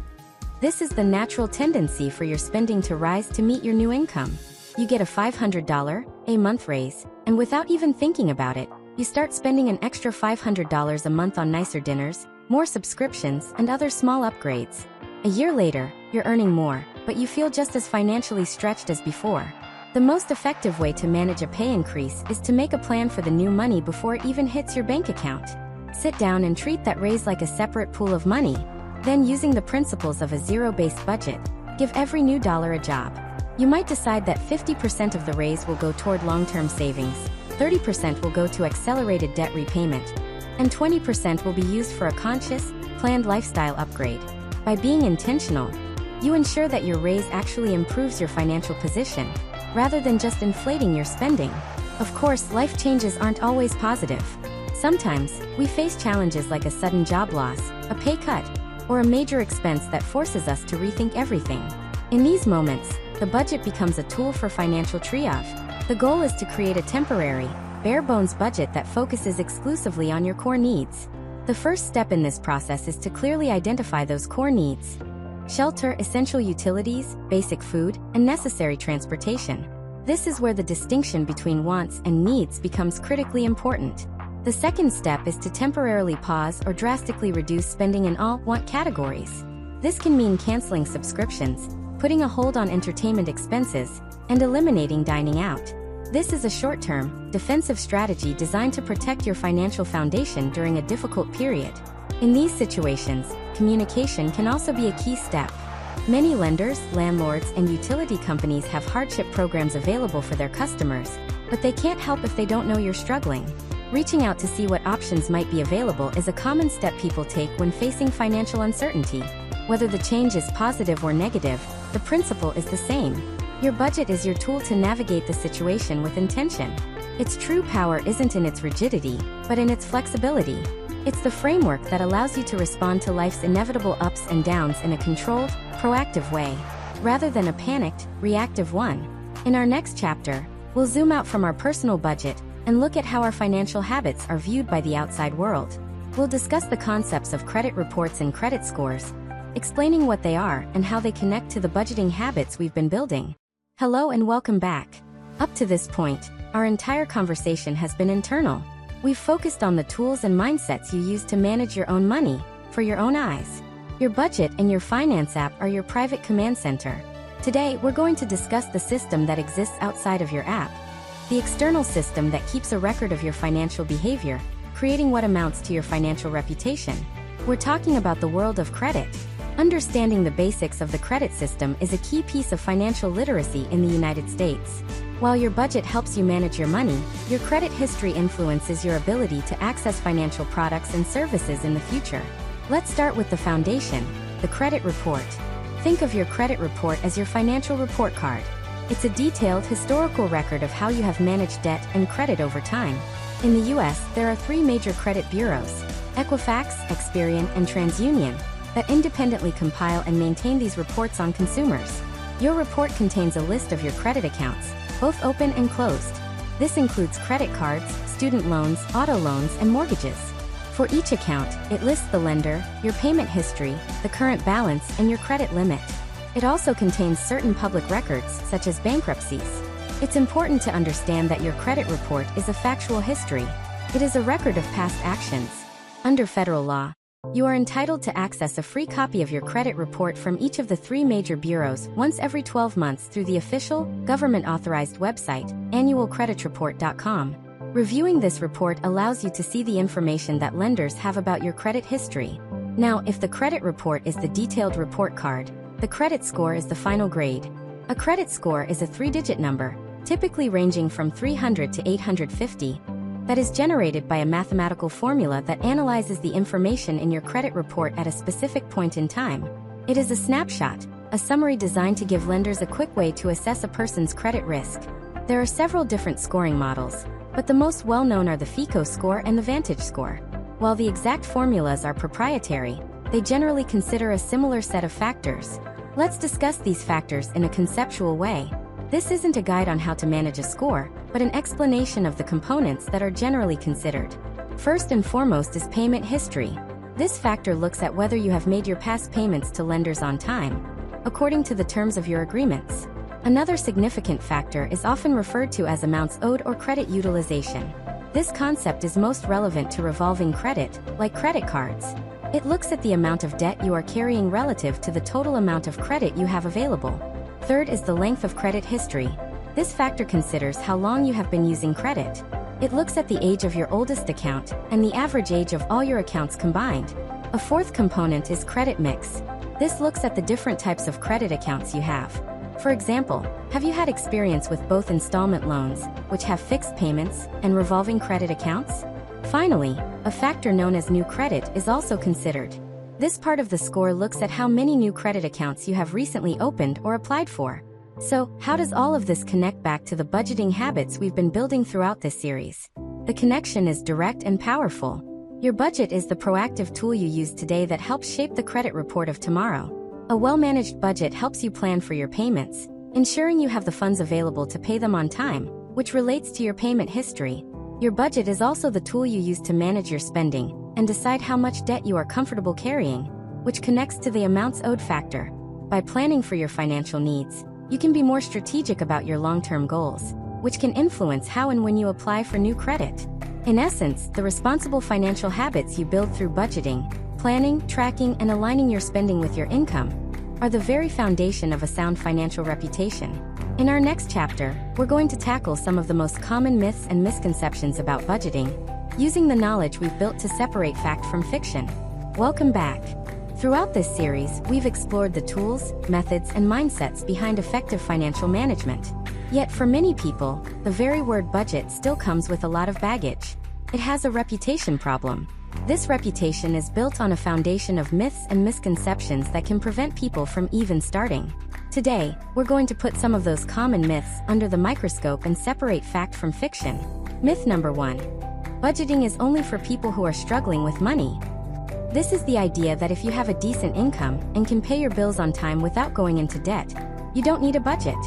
This is the natural tendency for your spending to rise to meet your new income. You get a $500 a month raise, and without even thinking about it, you start spending an extra $500 a month on nicer dinners, more subscriptions, and other small upgrades. A year later, you're earning more, but you feel just as financially stretched as before. The most effective way to manage a pay increase is to make a plan for the new money before it even hits your bank account. Sit down and treat that raise like a separate pool of money. Then, using the principles of a zero-based budget, give every new dollar a job. You might decide that 50% of the raise will go toward long-term savings, 30% will go to accelerated debt repayment, and 20% will be used for a conscious, planned lifestyle upgrade. By being intentional, you ensure that your raise actually improves your financial position, rather than just inflating your spending. Of course, life changes aren't always positive. Sometimes, we face challenges like a sudden job loss, a pay cut, or a major expense that forces us to rethink everything. In these moments, the budget becomes a tool for financial triage. The goal is to create a temporary, bare-bones budget that focuses exclusively on your core needs. The first step in this process is to clearly identify those core needs: shelter, essential utilities, basic food, and necessary transportation. This is where the distinction between wants and needs becomes critically important. The second step is to temporarily pause or drastically reduce spending in all want categories. This can mean canceling subscriptions, putting a hold on entertainment expenses, and eliminating dining out. This is a short-term, defensive strategy designed to protect your financial foundation during a difficult period. In these situations, communication can also be a key step. Many lenders, landlords, and utility companies have hardship programs available for their customers, but they can't help if they don't know you're struggling. Reaching out to see what options might be available is a common step people take when facing financial uncertainty. Whether the change is positive or negative, the principle is the same. Your budget is your tool to navigate the situation with intention. Its true power isn't in its rigidity, but in its flexibility. It's the framework that allows you to respond to life's inevitable ups and downs in a controlled, proactive way, rather than a panicked, reactive one. In our next chapter, we'll zoom out from our personal budget and look at how our financial habits are viewed by the outside world. We'll discuss the concepts of credit reports and credit scores, explaining what they are and how they connect to the budgeting habits we've been building. Hello and welcome back. Up to this point, our entire conversation has been internal. We've focused on the tools and mindsets you use to manage your own money, for your own eyes. Your budget and your finance app are your private command center. Today, we're going to discuss the system that exists outside of your app. The external system that keeps a record of your financial behavior, creating what amounts to your financial reputation. We're talking about the world of credit. Understanding the basics of the credit system is a key piece of financial literacy in the United States. While your budget helps you manage your money, your credit history influences your ability to access financial products and services in the future. Let's start with the foundation, the credit report. Think of your credit report as your financial report card. It's a detailed historical record of how you have managed debt and credit over time. In the US, there are 3 major credit bureaus, Equifax, Experian, and TransUnion, that independently compile and maintain these reports on consumers. Your report contains a list of your credit accounts, both open and closed. This includes credit cards, student loans, auto loans, and mortgages. For each account, it lists the lender, your payment history, the current balance, and your credit limit. It also contains certain public records, such as bankruptcies. It's important to understand that your credit report is a factual history. It is a record of past actions. Under federal law, you are entitled to access a free copy of your credit report from each of the 3 major bureaus once every 12 months through the official, government-authorized website, annualcreditreport.com. Reviewing this report allows you to see the information that lenders have about your credit history. Now, if the credit report is the detailed report card, the credit score is the final grade. A credit score is a 3-digit number, typically ranging from 300 to 850, that is generated by a mathematical formula that analyzes the information in your credit report at a specific point in time. It is a snapshot, a summary designed to give lenders a quick way to assess a person's credit risk. There are several different scoring models, but the most well-known are the FICO score and the Vantage score. While the exact formulas are proprietary, they generally consider a similar set of factors. Let's discuss these factors in a conceptual way. This isn't a guide on how to manage a score, but an explanation of the components that are generally considered. First and foremost is payment history. This factor looks at whether you have made your past payments to lenders on time, according to the terms of your agreements. Another significant factor is often referred to as amounts owed or credit utilization. This concept is most relevant to revolving credit, like credit cards. It looks at the amount of debt you are carrying relative to the total amount of credit you have available. Third is the length of credit history. This factor considers how long you have been using credit. It looks at the age of your oldest account and the average age of all your accounts combined. A fourth component is credit mix. This looks at the different types of credit accounts you have. For example, have you had experience with both installment loans, which have fixed payments, and revolving credit accounts? Finally, a factor known as new credit is also considered. This part of the score looks at how many new credit accounts you have recently opened or applied for. So, how does all of this connect back to the budgeting habits we've been building throughout this series? The connection is direct and powerful. Your budget is the proactive tool you use today that helps shape the credit report of tomorrow. A well-managed budget helps you plan for your payments, ensuring you have the funds available to pay them on time, which relates to your payment history. Your budget is also the tool you use to manage your spending and decide how much debt you are comfortable carrying, which connects to the amounts owed factor. By planning for your financial needs, you can be more strategic about your long-term goals, which can influence how and when you apply for new credit. In essence, the responsible financial habits you build through budgeting, planning, tracking, and aligning your spending with your income are the very foundation of a sound financial reputation. In our next chapter, we're going to tackle some of the most common myths and misconceptions about budgeting, using the knowledge we've built to separate fact from fiction. Welcome back. Throughout this series, we've explored the tools, methods, and mindsets behind effective financial management. Yet for many people, the very word budget still comes with a lot of baggage. It has a reputation problem. This reputation is built on a foundation of myths and misconceptions that can prevent people from even starting. Today, we're going to put some of those common myths under the microscope and separate fact from fiction. Myth number 1. Budgeting is only for people who are struggling with money. This is the idea that if you have a decent income and can pay your bills on time without going into debt, you don't need a budget.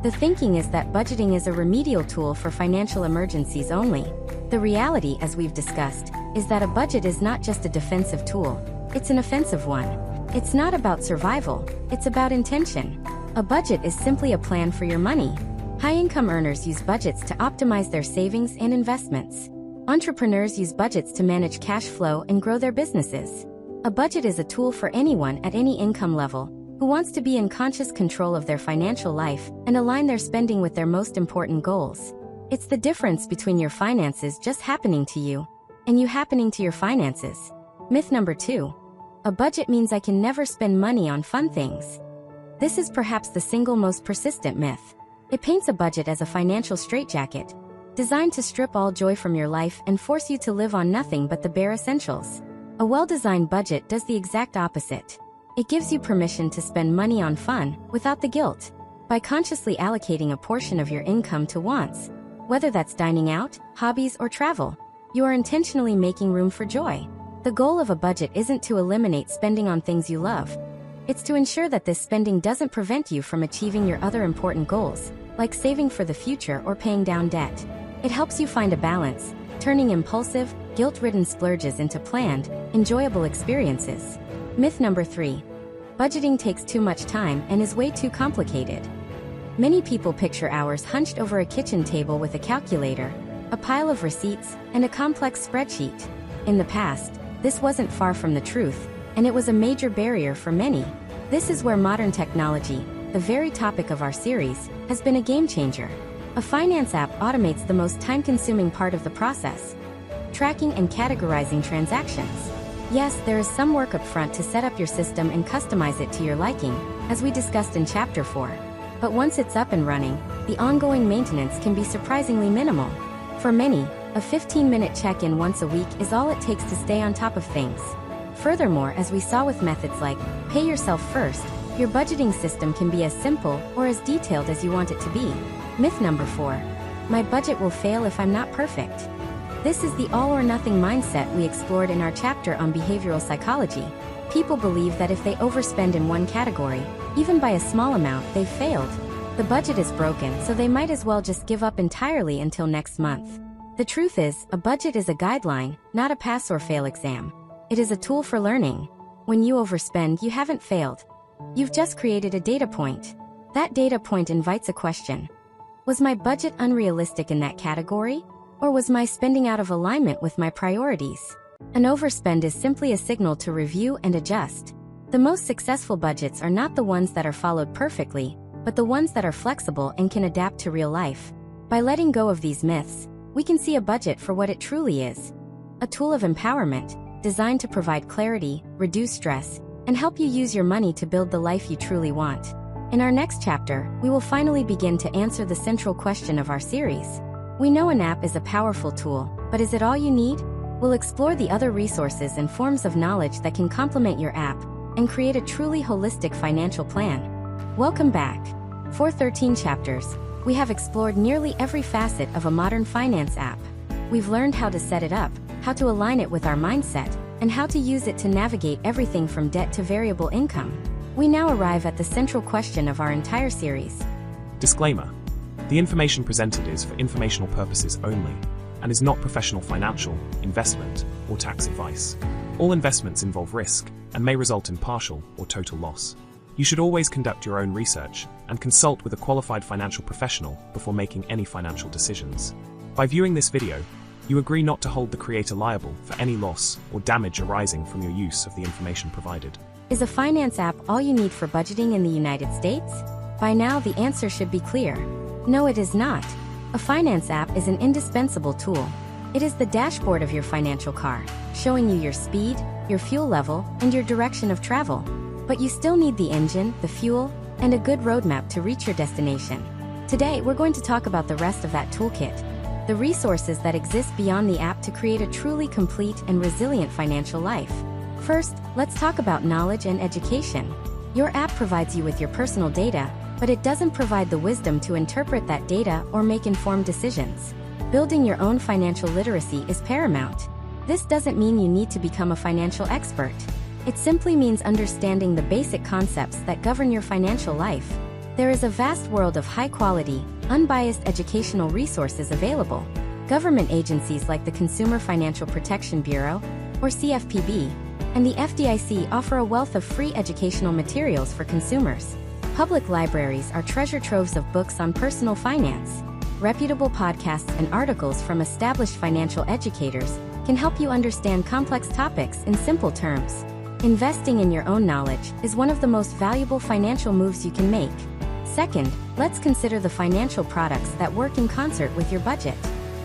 The thinking is that budgeting is a remedial tool for financial emergencies only. The reality, as we've discussed, is that a budget is not just a defensive tool, it's an offensive one. It's not about survival, it's about intention. A budget is simply a plan for your money. High-income earners use budgets to optimize their savings and investments. Entrepreneurs use budgets to manage cash flow and grow their businesses. A budget is a tool for anyone at any income level who wants to be in conscious control of their financial life and align their spending with their most important goals. It's the difference between your finances just happening to you and you happening to your finances. Myth number 2. A budget means I can never spend money on fun things. This is perhaps the single most persistent myth. It paints a budget as a financial straitjacket, designed to strip all joy from your life and force you to live on nothing but the bare essentials. A well-designed budget does the exact opposite. It gives you permission to spend money on fun without the guilt. By consciously allocating a portion of your income to wants, whether that's dining out, hobbies, or travel, you are intentionally making room for joy. The goal of a budget isn't to eliminate spending on things you love. It's to ensure that this spending doesn't prevent you from achieving your other important goals, like saving for the future or paying down debt. It helps you find a balance, turning impulsive, guilt-ridden splurges into planned, enjoyable experiences. Myth number 3. Budgeting takes too much time and is way too complicated. Many people picture hours hunched over a kitchen table with a calculator, a pile of receipts, and a complex spreadsheet. In the past, this wasn't far from the truth, and it was a major barrier for many. This is where modern technology, the very topic of our series, has been a game changer. A finance app automates the most time-consuming part of the process: tracking and categorizing transactions. Yes, there is some work up front to set up your system and customize it to your liking, as we discussed in Chapter 4. But once it's up and running, the ongoing maintenance can be surprisingly minimal. For many, a 15-minute check-in once a week is all it takes to stay on top of things. Furthermore, as we saw with methods like Pay Yourself First, your budgeting system can be as simple or as detailed as you want it to be. Myth number 4. My budget will fail if I'm not perfect. This is the all-or-nothing mindset we explored in our chapter on behavioral psychology. People believe that if they overspend in one category, even by a small amount, they've failed. The budget is broken, so they might as well just give up entirely until next month. The truth is, a budget is a guideline, not a pass or fail exam. It is a tool for learning. When you overspend, you haven't failed. You've just created a data point. That data point invites a question. Was my budget unrealistic in that category? Or was my spending out of alignment with my priorities? An overspend is simply a signal to review and adjust. The most successful budgets are not the ones that are followed perfectly, but the ones that are flexible and can adapt to real life. By letting go of these myths, we can see a budget for what it truly is: a tool of empowerment, designed to provide clarity, reduce stress, and help you use your money to build the life you truly want. In our next chapter, we will finally begin to answer the central question of our series. We know an app is a powerful tool, but is it all you need? We'll explore the other resources and forms of knowledge that can complement your app and create a truly holistic financial plan. Welcome back. For 13 chapters, we have explored nearly every facet of a modern finance app. We've learned how to set it up, how to align it with our mindset, and how to use it to navigate everything from debt to variable income. We now arrive at the central question of our entire series. Disclaimer. The information presented is for informational purposes only and is not professional financial, investment, or tax advice. All investments involve risk and may result in partial or total loss. You should always conduct your own research and consult with a qualified financial professional before making any financial decisions. By viewing this video, you agree not to hold the creator liable for any loss or damage arising from your use of the information provided. Is a finance app all you need for budgeting in the United States? By now, the answer should be clear. No, it is not. A finance app is an indispensable tool. It is the dashboard of your financial car, showing you your speed, your fuel level, and your direction of travel. But you still need the engine, the fuel, and a good roadmap to reach your destination. Today, we're going to talk about the rest of that toolkit, the resources that exist beyond the app to create a truly complete and resilient financial life. First, let's talk about knowledge and education. Your app provides you with your personal data, but it doesn't provide the wisdom to interpret that data or make informed decisions. Building your own financial literacy is paramount. This doesn't mean you need to become a financial expert. It simply means understanding the basic concepts that govern your financial life. There is a vast world of high-quality, unbiased educational resources available. Government agencies like the Consumer Financial Protection Bureau, or CFPB, and the FDIC offer a wealth of free educational materials for consumers. Public libraries are treasure troves of books on personal finance. Reputable podcasts and articles from established financial educators can help you understand complex topics in simple terms. Investing in your own knowledge is one of the most valuable financial moves you can make. Second, let's consider the financial products that work in concert with your budget.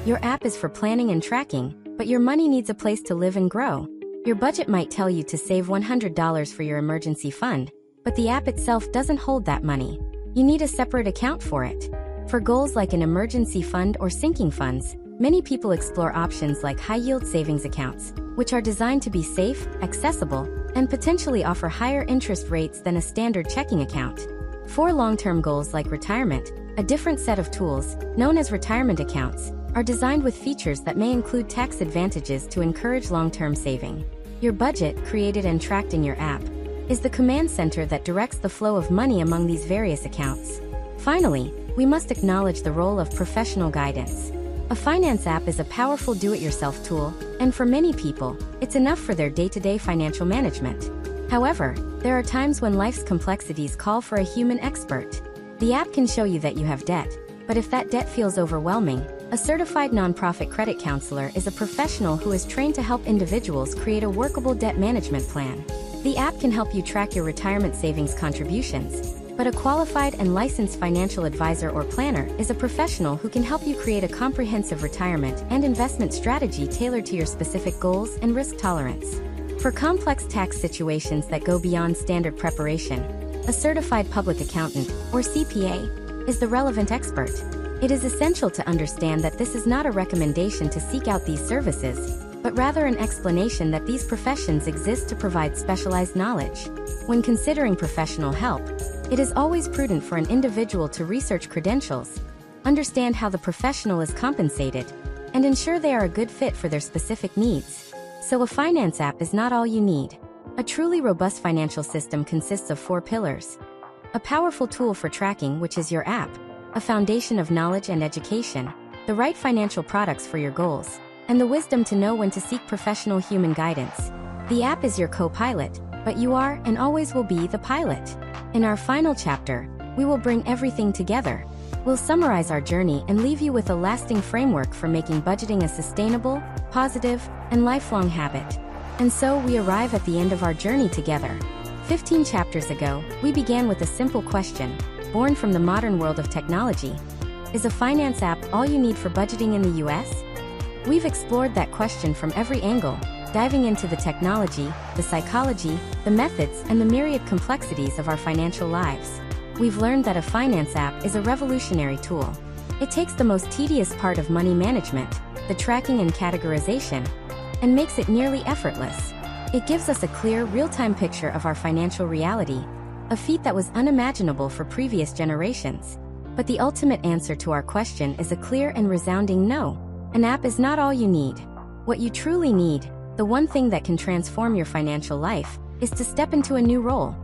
Your app is for planning and tracking, but your money needs a place to live and grow. Your budget might tell you to save $100 for your emergency fund, but the app itself doesn't hold that money. You need a separate account for it. For goals like an emergency fund or sinking funds, many people explore options like high-yield savings accounts, which are designed to be safe, accessible, and potentially offer higher interest rates than a standard checking account. For long-term goals like retirement, a different set of tools, known as retirement accounts, are designed with features that may include tax advantages to encourage long-term saving. Your budget, created and tracked in your app, is the command center that directs the flow of money among these various accounts. Finally, we must acknowledge the role of professional guidance. A finance app is a powerful do-it-yourself tool, and for many people, it's enough for their day-to-day financial management. However, there are times when life's complexities call for a human expert. The app can show you that you have debt, but if that debt feels overwhelming, a certified nonprofit credit counselor is a professional who is trained to help individuals create a workable debt management plan. The app can help you track your retirement savings contributions, but a qualified and licensed financial advisor or planner is a professional who can help you create a comprehensive retirement and investment strategy tailored to your specific goals and risk tolerance. For complex tax situations that go beyond standard preparation, a certified public accountant, or CPA, is the relevant expert. It is essential to understand that this is not a recommendation to seek out these services, but rather an explanation that these professions exist to provide specialized knowledge. When considering professional help, it is always prudent for an individual to research credentials, understand how the professional is compensated, and ensure they are a good fit for their specific needs. So a finance app is not all you need. A truly robust financial system consists of 4 pillars. A powerful tool for tracking, which is your app, a foundation of knowledge and education, the right financial products for your goals, and the wisdom to know when to seek professional human guidance. The app is your co-pilot, but you are and always will be the pilot. In our final chapter, we will bring everything together. We'll summarize our journey and leave you with a lasting framework for making budgeting a sustainable, positive, and lifelong habit. And so we arrive at the end of our journey together. 15 chapters ago, we began with a simple question, born from the modern world of technology. Is a finance app all you need for budgeting in the US? We've explored that question from every angle, diving into the technology, the psychology, the methods, and the myriad complexities of our financial lives. We've learned that a finance app is a revolutionary tool. It takes the most tedious part of money management, the tracking and categorization, and makes it nearly effortless. It gives us a clear, real-time picture of our financial reality, a feat that was unimaginable for previous generations. But the ultimate answer to our question is a clear and resounding no. An app is not all you need. What you truly need, the one thing that can transform your financial life, is to step into a new role.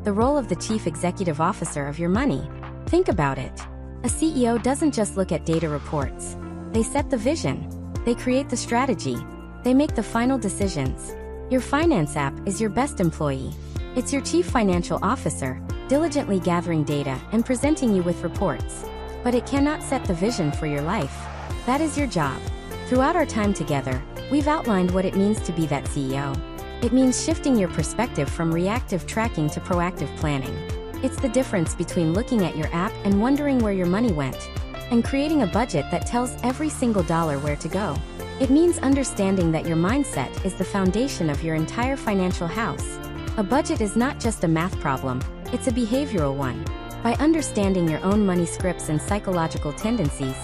The role of the Chief Executive Officer of your money. Think about it. A CEO doesn't just look at data reports. They set the vision. They create the strategy. They make the final decisions. Your finance app is your best employee. It's your chief financial officer, diligently gathering data and presenting you with reports. But it cannot set the vision for your life. That is your job. Throughout our time together, we've outlined what it means to be that CEO. It means shifting your perspective from reactive tracking to proactive planning. It's the difference between looking at your app and wondering where your money went, and creating a budget that tells every single dollar where to go. It means understanding that your mindset is the foundation of your entire financial house. A budget is not just a math problem, it's a behavioral one. By understanding your own money scripts and psychological tendencies,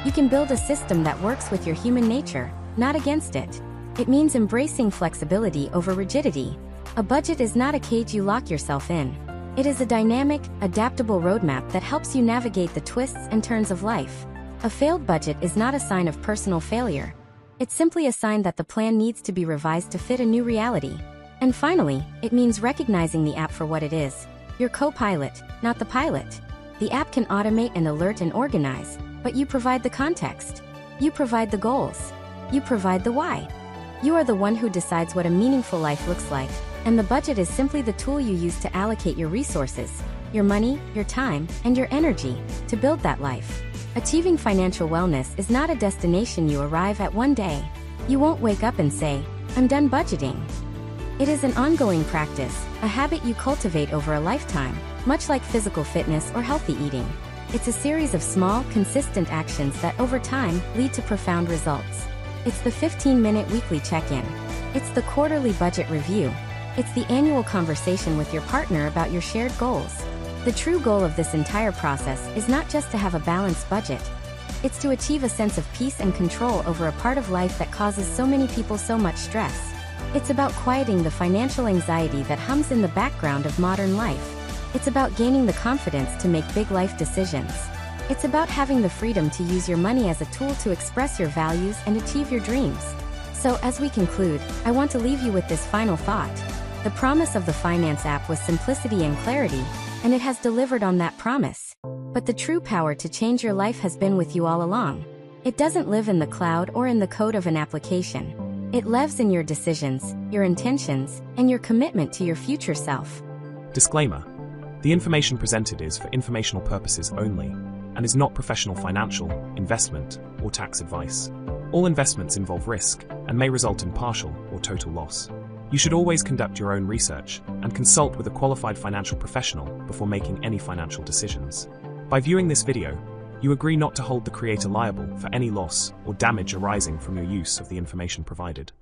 you can build a system that works with your human nature, not against it. It means embracing flexibility over rigidity. A budget is not a cage you lock yourself in. It is a dynamic, adaptable roadmap that helps you navigate the twists and turns of life. A failed budget is not a sign of personal failure. It's simply a sign that the plan needs to be revised to fit a new reality. And finally, it means recognizing the app for what it is. Your co-pilot, not the pilot. The app can automate and alert and organize, but you provide the context. You provide the goals. You provide the why. You are the one who decides what a meaningful life looks like, and the budget is simply the tool you use to allocate your resources, your money, your time, and your energy to build that life. Achieving financial wellness is not a destination you arrive at one day. You won't wake up and say, "I'm done budgeting." It is an ongoing practice, a habit you cultivate over a lifetime, much like physical fitness or healthy eating. It's a series of small, consistent actions that over time lead to profound results. It's the 15-minute weekly check-in. It's the quarterly budget review. It's the annual conversation with your partner about your shared goals. The true goal of this entire process is not just to have a balanced budget. It's to achieve a sense of peace and control over a part of life that causes so many people so much stress. It's about quieting the financial anxiety that hums in the background of modern life. It's about gaining the confidence to make big life decisions. It's about having the freedom to use your money as a tool to express your values and achieve your dreams. So as we conclude, I want to leave you with this final thought. The promise of the finance app was simplicity and clarity, and it has delivered on that promise. But the true power to change your life has been with you all along. It doesn't live in the cloud or in the code of an application. It lives in your decisions, your intentions, and your commitment to your future self. Disclaimer: the information presented is for informational purposes only and is not professional financial, investment, or tax advice. All investments involve risk and may result in partial or total loss. You should always conduct your own research and consult with a qualified financial professional before making any financial decisions. By viewing this video, you agree not to hold the creator liable for any loss or damage arising from your use of the information provided.